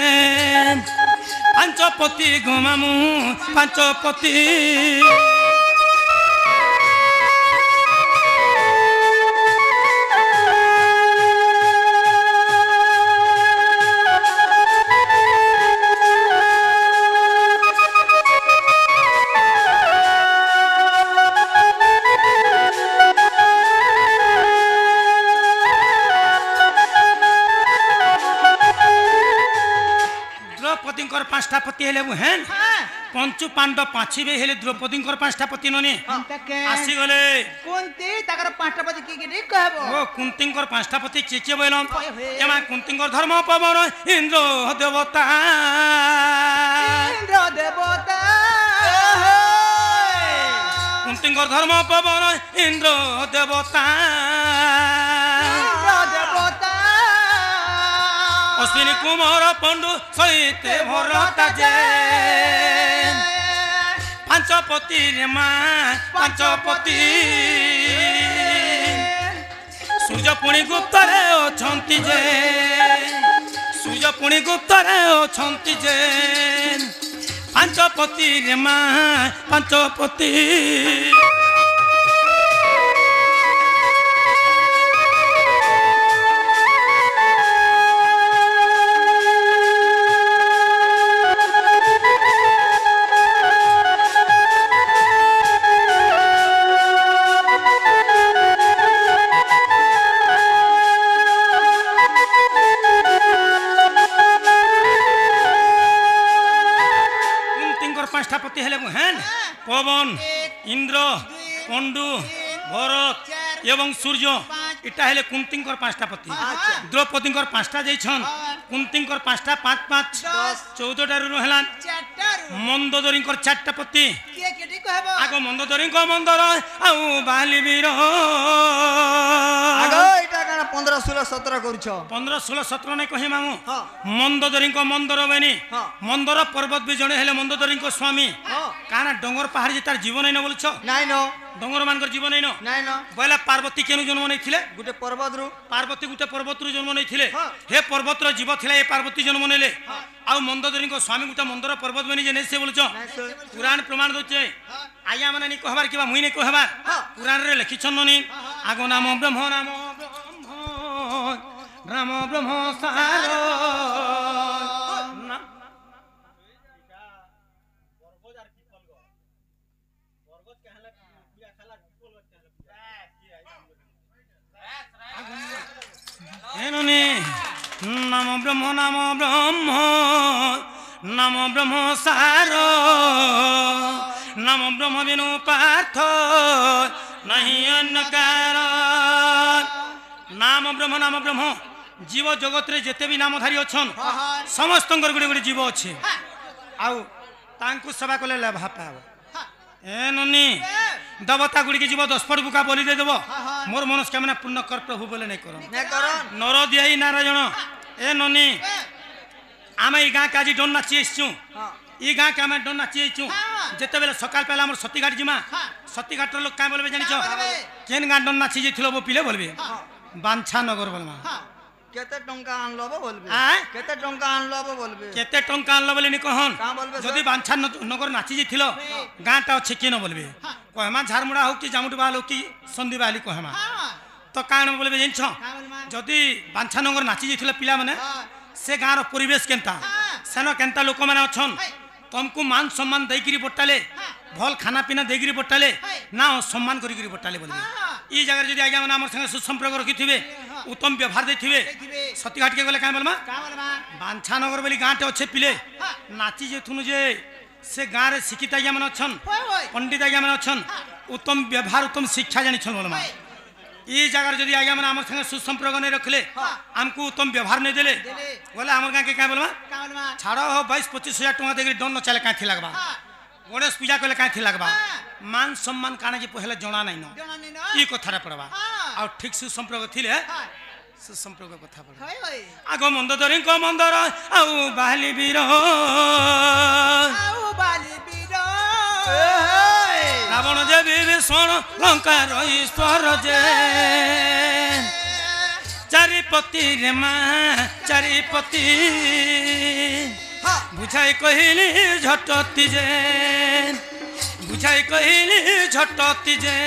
[SPEAKER 1] পাঞ্চপতি গমামু পাঞ্চপতি দ্রৌপদীঙ্কর 5টা পতি হেলে হেন পঞ্চু পাণ্ডব পাঁচিবে হেলে দ্রৌপদীঙ্কর 5টা পতি ননি
[SPEAKER 3] তাকে
[SPEAKER 1] আসি গলে
[SPEAKER 3] কোনটি তার 5টা পতি কি কি কহব
[SPEAKER 1] ও কুন্তীঙ্কর 5টা পতি কে কে বলম
[SPEAKER 3] হই হই।
[SPEAKER 1] এমা কুন্তীঙ্কর ধর্ম পবন ইন্দ্র দেবতা
[SPEAKER 3] ইন্দ্র দেবতা
[SPEAKER 1] কুন্তীঙ্কর ধর্ম পবন ইন্দ্র দেবতা
[SPEAKER 3] ইন্দ্র দেবতা
[SPEAKER 1] অশ্বিনী কুমার পণ্ডু সহিতে ভরতা যে পাঞ্চপতি রে মা পাঞ্চপতি সূর্য পুଣି গুপ্তরে অছন্তি যে সূর্য পুଣି গুপ্তরে অছন্তি যে পাঞ্চপতি রে মা পাঞ্চপতি পাঁচটা পতি হেলে হেন পবন ইন্দ্র পণ্ডু ভরত এবং সূর্য এটা হেলে কুন্তীঙ্কর 5টা পতি দ্রৌপদীঙ্কর 5টা যাইছন কুন্তীঙ্কর 5টা 5-5 14টারু হেলান মন্দোদরীঙ্কর 4টা পতি
[SPEAKER 3] কে কেটি কহব
[SPEAKER 1] আগ মন্দোদরীঙ্ক মন্দর আউ বালি বীর
[SPEAKER 2] আগ এটা কানা 15 16 17 করছ
[SPEAKER 1] 15 16 17 নাই কহি মামু
[SPEAKER 2] হ্যাঁ।
[SPEAKER 1] মন্দোদরীঙ্ক মন্দর বেনি
[SPEAKER 2] হ্যাঁ।
[SPEAKER 1] মন্দর পর্বত বি জনে হেলে মন্দোদরীঙ্ক স্বামী
[SPEAKER 2] হ্যাঁ।
[SPEAKER 1] কানা ডঙ্গর পাহাড় যে তার জীবন নাই না বলছ
[SPEAKER 2] নাই ন
[SPEAKER 1] ডঙ্গর মানকর জীবন নাই না
[SPEAKER 2] নাই ন
[SPEAKER 1] বইলা পার্বতী কেনু জন্ম নেইছিলে
[SPEAKER 2] গুটে পর্বতরু
[SPEAKER 1] পার্বতী গুটে পর্বতরু জন্ম নেইছিলে
[SPEAKER 2] হ্যাঁ।
[SPEAKER 1] হে পর্বতর জীব ଥିଲା এ পার্বতী জন্ম নেলে আউ মন্দোদরীঙ্ক স্বামী গুটে মন্দর পর্বত বেনি যে নেছে বলছ পুরাণ প্রমাণ দচ্ছে আয়া মানে নি কহবার কিবা মুই নি কহবার পুরাণ রে লিখিছন নি আগ নাম ব্রহ্ম রাম ব্রহ্ম সার নাম ব্রহ্ম নাম ব্রহ্ম সার নাম ব্রহ্ম বিনু পার্থ নাহি অন্য কারণ নাম ব্রহ্ম জীব জগতরে যেতে বি নামধারী অছন সমস্তঙ্কর গুড়ি গুড়ি জীব অছে আউ তাঙ্কু সেবা কলে লাভা পাব এ ননি দেবতা গুড়ি জীব 10 পট বুকা বলি দে দেব মোর মনস্কামনা পূর্ণ কর প্রভু বলে নাই কর
[SPEAKER 2] না করন
[SPEAKER 1] নর দিয়াই নারায়ণ এ ননি আমি এই গাঁ কাজি ডন নাচি এসছু ই গাঁ কে আমি ডন নাচি আইছু যেতেবেলে সকাল পেলা আমার সতীঘাট জিমা সতীঘাটর লোক কাঁ বলবে জানিছ কেন গাঁ ডন নাচি যাইছিল বো পিলে বলবে বাঞ্ছা নগর বলমা
[SPEAKER 3] হ্যাঁ
[SPEAKER 2] কেতে টঙ্কা আনলো বলবে
[SPEAKER 1] আয়?
[SPEAKER 2] কেতে টঙ্কা আনলো বলবে
[SPEAKER 1] কেতে টঙ্কা আনলো বলে নি কহন
[SPEAKER 2] কাঁ বলবে স্যার?
[SPEAKER 1] যদি বাঞ্ছা নগর নাচি যাইছিল
[SPEAKER 3] হ্যাঁ।
[SPEAKER 1] গাঁটা আছে কেন বলবে
[SPEAKER 3] হ্যাঁ।
[SPEAKER 1] কহেমা ঝারমুড়া হোক কি জামুটি বাহাল হোক কি সন্ধি বাহালি কহেমা
[SPEAKER 3] হ্যাঁ
[SPEAKER 1] তো কাণ বলবে জানিছ
[SPEAKER 3] কাঁ বলমা
[SPEAKER 1] যদি বাঞ্ছা নগর নাচি যাইছিল পিলা মানে
[SPEAKER 3] হ্যাঁ
[SPEAKER 1] সে গাঁর পরিবেশ কেনতা
[SPEAKER 3] হ্যাঁ।
[SPEAKER 1] সেন কেনতা লোক মানে অছন
[SPEAKER 3] হ্যাঁ।
[SPEAKER 1] তমকু মান সম্মান দেইকিরি বটালে
[SPEAKER 3] হ্যাঁ।
[SPEAKER 1] ভল খানা পিনা দেইকিরি বটালে
[SPEAKER 3] হ্যাঁ।
[SPEAKER 1] না সম্মান করিকিরি বটালে বলবে
[SPEAKER 3] হ্যাঁ।
[SPEAKER 1] এই জায়গায় যদি আজ্ঞা মানে আমার সঙ্গে সুসম্পর্ক রখিথিবে
[SPEAKER 3] হ্যাঁ।
[SPEAKER 1] উত্তম ব্যবহার দেইথিবে
[SPEAKER 3] দেখবে
[SPEAKER 1] সতীঘাটকে গেলে কাঁ বলমা
[SPEAKER 3] কাঁ বলমা
[SPEAKER 1] বাঞ্ছানগর বলি গাঁটে অছে পিলে
[SPEAKER 3] হ্যাঁ।
[SPEAKER 1] নাচি যেথুনু যে সে গাঁরে শিক্ষিত আজ্ঞা মানে অছন
[SPEAKER 3] হই হই
[SPEAKER 1] পণ্ডিত আজ্ঞা মানে অছন উত্তম ব্যবহার উত্তম শিক্ষা জানিছন বলমা
[SPEAKER 3] হই
[SPEAKER 1] এই জায়গার যদি আজ্ঞা মানে আমার সঙ্গে সুসম্পর্ক নেই রখলে
[SPEAKER 3] হ্যাঁ।
[SPEAKER 1] আমকু উত্তম ব্যবহার নেই দেলে
[SPEAKER 3] দেলে
[SPEAKER 1] বলে আমার গাঁকে কাঁ বলমা
[SPEAKER 3] কাঁ বলমা
[SPEAKER 1] ছাড় হো 22-25 হাজার টাকা দেখি দণ্ড চালে কাঁথি লাগবা
[SPEAKER 3] হ্যাঁ
[SPEAKER 1] গণেশ পূজা কলে কাঁথি লাগবা
[SPEAKER 3] হ্যাঁ।
[SPEAKER 1] মান সম্মান কাଣା যে পহলে জনা নাই ন
[SPEAKER 3] জনা নি না
[SPEAKER 1] ই কথাটা পড়বা
[SPEAKER 3] হ্যাঁ।
[SPEAKER 1] আর ঠিক সুসম্পর্ক থিলে
[SPEAKER 3] হ্যাঁ
[SPEAKER 1] সুসম্পর্ক কথা পড়বা
[SPEAKER 3] হই হই
[SPEAKER 1] আগ মন্দ ধরিঙ্ক মন্দর আউ বাহালি বীর
[SPEAKER 3] আউ বালি বিদ
[SPEAKER 1] রাবণ যে বিভীষণ লঙ্কার ঈশ্বর যে চারিপতি রে মা চারিপতি বুঝাই কহিলি ঝটতি যে বুঝাই কহিলি ঝটতি যে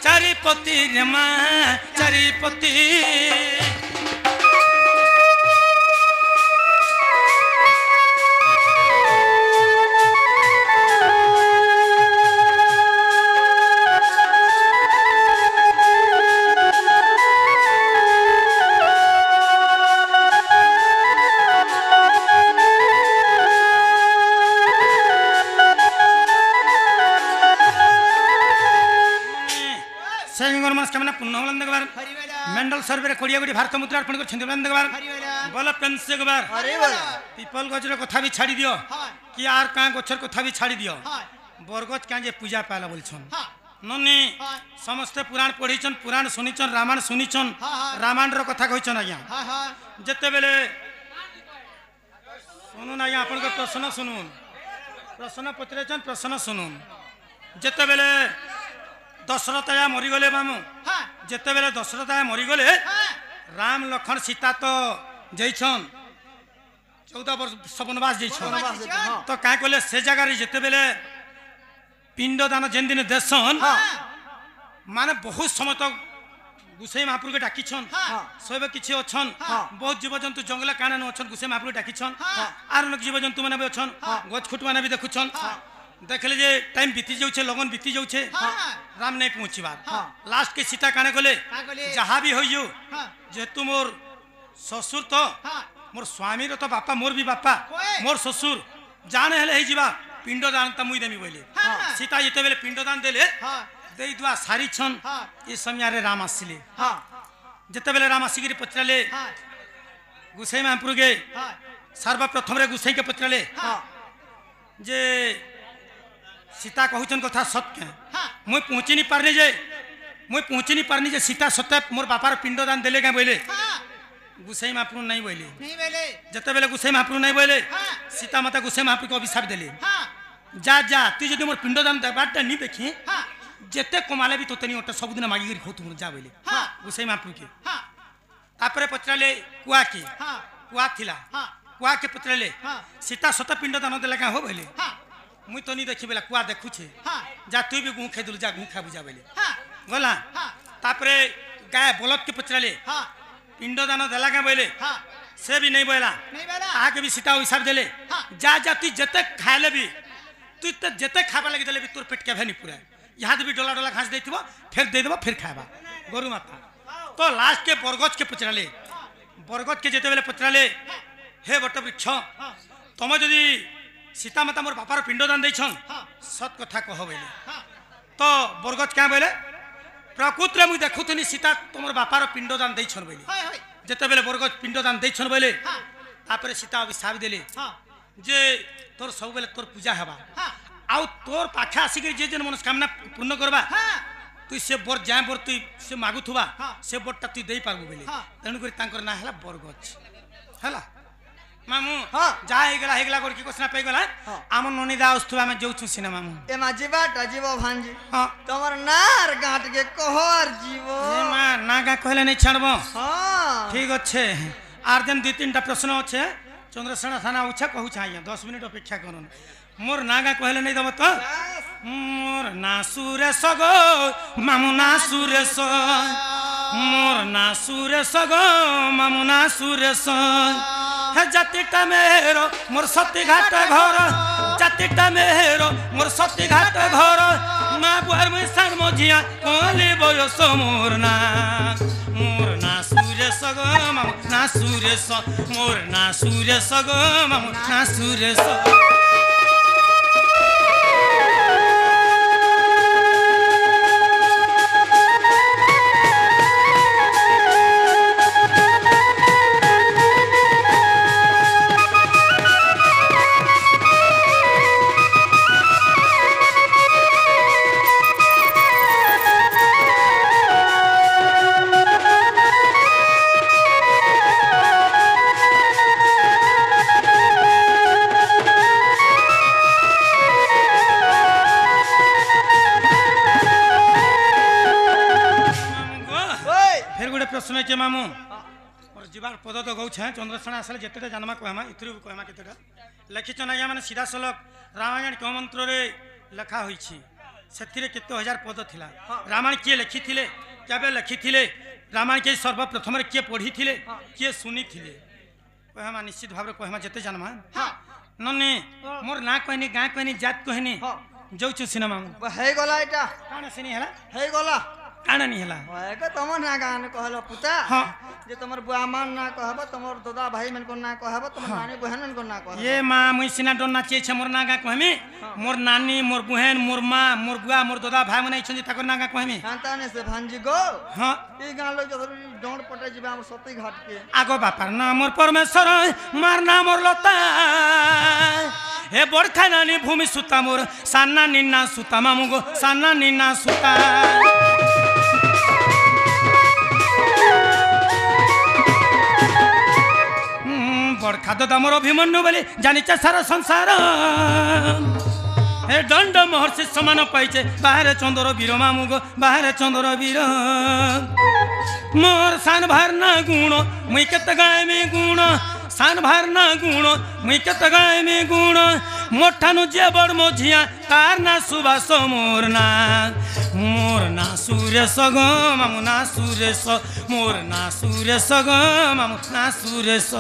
[SPEAKER 1] চারিপতি রে মা চারিপতি মাস কেমন পূর্ণ হলেন দেখবার
[SPEAKER 3] হরি বেলা
[SPEAKER 1] মেন্ডল সর্বের কোড়িয়া কোটি ভারত মুদ্রা অর্পণ করে বলেন দেখবার
[SPEAKER 3] হরি বেলা
[SPEAKER 1] বল প্রেম সে গবার
[SPEAKER 2] আরে বলে
[SPEAKER 1] পিপল গছর কথা বি ছাড়ি দিও
[SPEAKER 3] হয়
[SPEAKER 1] কি আর কাঁ গছর কথা বি ছাড়ি দিও
[SPEAKER 3] হয়
[SPEAKER 1] বরগছ কাঁ যে পূজা পাইলা বলছন
[SPEAKER 3] হ্যাঁ
[SPEAKER 1] ননি
[SPEAKER 3] হয়
[SPEAKER 1] সমস্ত পুরাণ পড়িছন পুরাণ শুনিছন রামায়ণ শুনিছন
[SPEAKER 3] হ্যাঁ, হ্যাঁ।
[SPEAKER 1] রামায়ণর কথা কইছন আজ্ঞা
[SPEAKER 3] হয় হয়
[SPEAKER 1] যেতেবেলে শুনুন আজ্ঞা আপনার প্রশ্ন শুনুন প্রশ্ন পচারেছেন প্রশ্ন শুনুন যেতেবেলে দশরথ আয়া মরিগলে মামু
[SPEAKER 3] হ্যাঁ
[SPEAKER 1] যেতেবেলে দশরথ আয়া মরিগলে
[SPEAKER 3] হ্যাঁ
[SPEAKER 1] রাম লক্ষণ সীতা তো যাইছন 14 বর্ষ বনবাস যাইছন
[SPEAKER 3] বনবাস
[SPEAKER 2] হ্যাঁ
[SPEAKER 1] তো কাঁ কলে সে জায়গায় যেতেবেলে পিণ্ডদান যেন দিন দেশন
[SPEAKER 3] হ্যাঁ
[SPEAKER 1] মানে বহুত সময় তো গুসাই মহাপুরকে ডাকিছন
[SPEAKER 3] হ্যাঁ
[SPEAKER 1] সবে কিছু অছন
[SPEAKER 3] হ্যাঁ।
[SPEAKER 1] বহুত জীবজন্তু জঙ্গলে কানে অছন গুসাই মহাপুরকে ডাকিছন
[SPEAKER 3] হ্যাঁ।
[SPEAKER 1] আর অনেক জীবজন্তু মানে বি অছন গছ খুট মানে বি দেখুছন দেখলে যে টাইম বিতি যাচ্ছে লগন বিতি যাচ্ছে
[SPEAKER 3] হ্যাঁ
[SPEAKER 1] রাম নাই পৌঁছিবার
[SPEAKER 3] হ্যাঁ।
[SPEAKER 1] লাস্ট কে সীতা কানে গলে
[SPEAKER 3] কাঁ গলে
[SPEAKER 1] যাহা বি হই যাও
[SPEAKER 3] হ্যাঁ
[SPEAKER 1] যেহেতু মোর শ্বশুর তো
[SPEAKER 3] হ্যাঁ
[SPEAKER 1] মোর স্বামীর তো বাপা মোর বি বাপা
[SPEAKER 3] ওয়ে।
[SPEAKER 1] মোর শ্বশুর জানে হেলে হয়ে যা পিণ্ডদান তা মুই দেমি বলে
[SPEAKER 3] হ্যাঁ
[SPEAKER 1] সীতা যেতেবেলে পিণ্ডদান দেলে
[SPEAKER 3] হ্যাঁ
[SPEAKER 1] দেই দুয়া সারিছন
[SPEAKER 3] হ্যাঁ
[SPEAKER 1] এ সময়ারে রাম আসলে
[SPEAKER 3] হ্যাঁ
[SPEAKER 1] যেতেবেলে রাম আসিকি পচরালে
[SPEAKER 3] হ্যাঁ
[SPEAKER 1] গুসাই মহাপুরকে
[SPEAKER 3] হ্যাঁ
[SPEAKER 1] সর্বপ্রথমে গুসাইকে পচরালে
[SPEAKER 3] হ্যাঁ
[SPEAKER 1] যে সীতা কহুছন কথা সত্য
[SPEAKER 3] হ্যাঁ
[SPEAKER 1] মুই পৌঁছি নি পারনি যে সীতা সত্য মোর বাপার পিণ্ডদান দেলে কে বইলে
[SPEAKER 3] হ্যাঁ
[SPEAKER 1] গুসাই মহাপুর নাই বইলে
[SPEAKER 3] नहीं बेले
[SPEAKER 1] যেতেবেলে গুসাই মহাপুর নাই বইলে
[SPEAKER 3] হ্যাঁ
[SPEAKER 1] সীতা মাতা গুসাই মহাপুরকে অভিশাপ দেলে
[SPEAKER 3] हाँ
[SPEAKER 1] যা যা তুই যদি মোর পিণ্ডদান দেবারটা নি দেখি
[SPEAKER 3] हाँ
[SPEAKER 1] যেতে কমালে বি তোতে নি ওটা সবদিন মাগি করে খাও যা বইলে
[SPEAKER 3] हाँ
[SPEAKER 1] গুসাই মহাপুরকে
[SPEAKER 3] हाँ
[SPEAKER 1] তারপরে পচরালে কুয়াকে
[SPEAKER 3] हाँ
[SPEAKER 1] কুয়া থিলা
[SPEAKER 3] हाँ
[SPEAKER 1] কুয়াকে পচরালে
[SPEAKER 3] हाँ
[SPEAKER 1] সীতা সত পিণ্ডদান দেলে কা হো বইলে
[SPEAKER 3] हाँ
[SPEAKER 1] মুই তো নি দেখি বেলা কুয়া দেখুছে
[SPEAKER 3] हाँ
[SPEAKER 1] যা তুই বি গুঁ খাই দিলু যা গুঁ খা বুঝা বইলে
[SPEAKER 3] हाँ
[SPEAKER 1] গলা
[SPEAKER 3] हाँ
[SPEAKER 1] তারপরে গায়ে বলদকে পচরালে
[SPEAKER 3] हाँ
[SPEAKER 1] পিণ্ডদান দেলা কা বইলে
[SPEAKER 3] हाँ
[SPEAKER 1] সে বি নেই বইলা
[SPEAKER 3] नहीं बेला
[SPEAKER 1] তাহাকে বি সীতা হিসাব দেলে
[SPEAKER 3] हाँ
[SPEAKER 1] যা যা তুই যেতে খাইলে বি তুই তো যেতে খাবা লাগি দেলে বি তোর পেট কেভে নি পুরা ইহাদ বি ডলা ডলা ঘাস দেইতিব ফের দেই দেব ফের খাইবা গরু মাতা তো লাস্ট के বরগজ के পচরালে বরগজ के যেতে বেলে পচরালে হে বট বৃক্ষ
[SPEAKER 3] हाँ
[SPEAKER 1] তুমি যদি সীতা মাতা মোর বাপার পিণ্ডদান দেইছন
[SPEAKER 3] हाँ
[SPEAKER 1] সৎ কথা কহ বইলে
[SPEAKER 3] हाँ
[SPEAKER 1] তো বরগজ কা বইলে প্রকৃতরে মুই দেখুতনি সীতা তোমার বাপার পিণ্ডদান দেইছন বইলে
[SPEAKER 3] हाय हाय
[SPEAKER 1] যেতেবেলে বরগজ পিণ্ডদান দেইছন বইলে
[SPEAKER 3] हाँ
[SPEAKER 1] তারপরে সীতা অভিশাপ দেলে
[SPEAKER 3] हाँ
[SPEAKER 1] যে তোর সববেলে তোর পূজা হবা
[SPEAKER 3] हाँ
[SPEAKER 1] আউ তোর পাখে আসিকি যে যে মনস্কামনা পূর্ণ করবা
[SPEAKER 3] हाँ
[SPEAKER 1] তুই সে বর যা বর তুই সে মাগুথুবা
[SPEAKER 3] হ্যাঁ।
[SPEAKER 1] সে বরটা তুই দেই পারবু বলে
[SPEAKER 3] হ্যাঁ।
[SPEAKER 1] তেণুকরি তাঙ্কর না হেলা বরগছ হেলা মামু
[SPEAKER 2] हाँ।
[SPEAKER 1] যা হেগলা করি কি কোসনা পেই গলা
[SPEAKER 2] हाँ।
[SPEAKER 1] আমার ননিদা অস্তু আমি যাউছু সিনেমা মু
[SPEAKER 2] ए मा जीवाटा जीव भांजी
[SPEAKER 1] হ্যাঁ
[SPEAKER 2] तमर नार गांठ के कहर जीव
[SPEAKER 1] এ মা নাগা কইলে নাই ছাড়ব
[SPEAKER 2] हाँ
[SPEAKER 1] ঠিক আছে আর যেন দুই তিনটা প্রশ্ন আছে চন্দ্রসেনা থানা উঠা কহুছা আইয়া 10 মিনিট অপেক্ষা করুন মোর নাগা কইলে নাই দেব তো মোর না সুরেশ গো মামু না সুরেশ মোর না সুরেশ গো মামু না সুরেশ হে জাতিটা মেহের মোর সতী ঘাট ঘর জাতিটা মেহের মোর সতী ঘাট ঘর মা বুয়ার মুই সার মঝিয়া কলি বয়স মোর না সুরেশ গো মামু না সুরেশ মোর না সুরেশ গো মামু না সুরেশ प्रश्न है मामू मोर जीवार पद तो गौ चंद्रसेना आसले जिते जानमा कहमा इथुर कहमा केतेटा लिखिछन आज्ञा माने सीधा सलख रामायण क्यों मंत्र रे लिखा होईछि सेथिरे केते हजार पद थिला रामायण किए लिखिथिले केबे लिखिथिले रामायण के सर्वप्रथम रे किए पढ़िथिले किए सुनिथिले कहमा निश्चित भाव रे कहमा जिते जानमा नन्ने मोर ना कहनी गाँ कहनी जात कहनी जाउछु सिनेमा
[SPEAKER 2] हे गला एटा
[SPEAKER 1] काना सिनी हला
[SPEAKER 2] हे गला
[SPEAKER 1] काना नहीं हला
[SPEAKER 2] के तमर ना गान कहलो पुता
[SPEAKER 1] हाँ
[SPEAKER 2] जे तमर बुआ मान ना कहबो तमर दादा भाई मन को ना कहबो तमर नानी बहन मन को ना कहबो
[SPEAKER 1] ये मां मुई सिना डन नाचे छ मोर नागा कहमी मोर नानी मोर बहन मोर मां मोर बुआ मोर दादा भाई मन आइछन ताकर नागा कहमी
[SPEAKER 2] कांताने से भांजी गो
[SPEAKER 1] हां
[SPEAKER 2] ई गान लो जदर डोंड पटे जिबा हमर सती घाट के
[SPEAKER 1] आगो बापार ना मोर परमेश्वर मार ना मोर लता हे बड़खा नानी भूमि सुता मोर सान्ना निन्ना सुता मामुगो सान्ना निन्ना सुता बड़खा दादा मोर अभिमन्यु बोली जानिचे सारा संसार हे दंड महर्षि समान पाइचे बाहर चंद्र वीर मामुगो बाहर चंद्र वीर मोर सान भार ना गुण मुई केत गाय में गुण सान भार ना गुण मुई केत गाय में गुण मोठानु जे बड़ मोझिया तार ना सुबास मोर ना सुरेश गो मामु ना सुरेश मोर ना सुरेश गो मामु ना सुरेश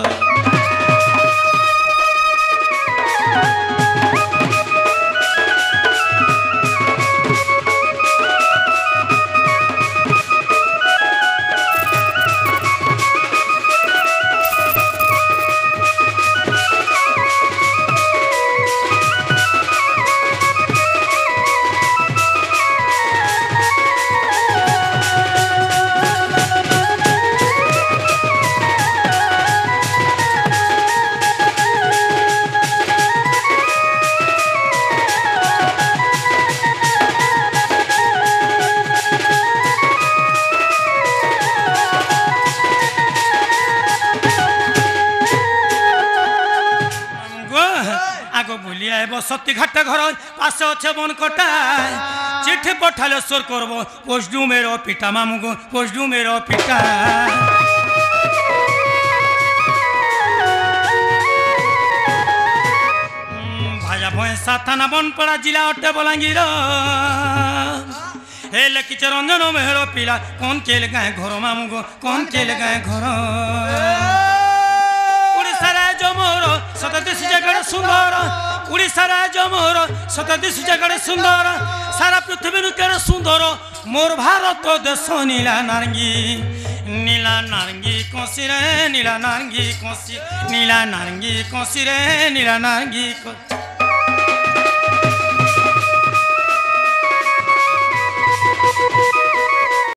[SPEAKER 1] सती घाट घर पास अच्छे बन कटा चिट्ठी पठाले स्वर करब पोस्टू मेरो पिटा मामुगो पोस्टू मेरो पिटा भाया भैंसा थाना बनपड़ा जिला अटे बलांगीर हे लिखिचे रंजन मेहर पिला कौन केल गाए घर मामुगो कौन केल गाए घर मोर सतदेश जगड़ सुंदर उड़ीसा राज्य मोर सतदेश जगड़ सुंदर सारा पृथ्वी केड़ सुंदर मोर भारत देश नीला नारंगी कसी रे नीला नारंगी कसी नीला नारंगी कसी रे नीला नारंगी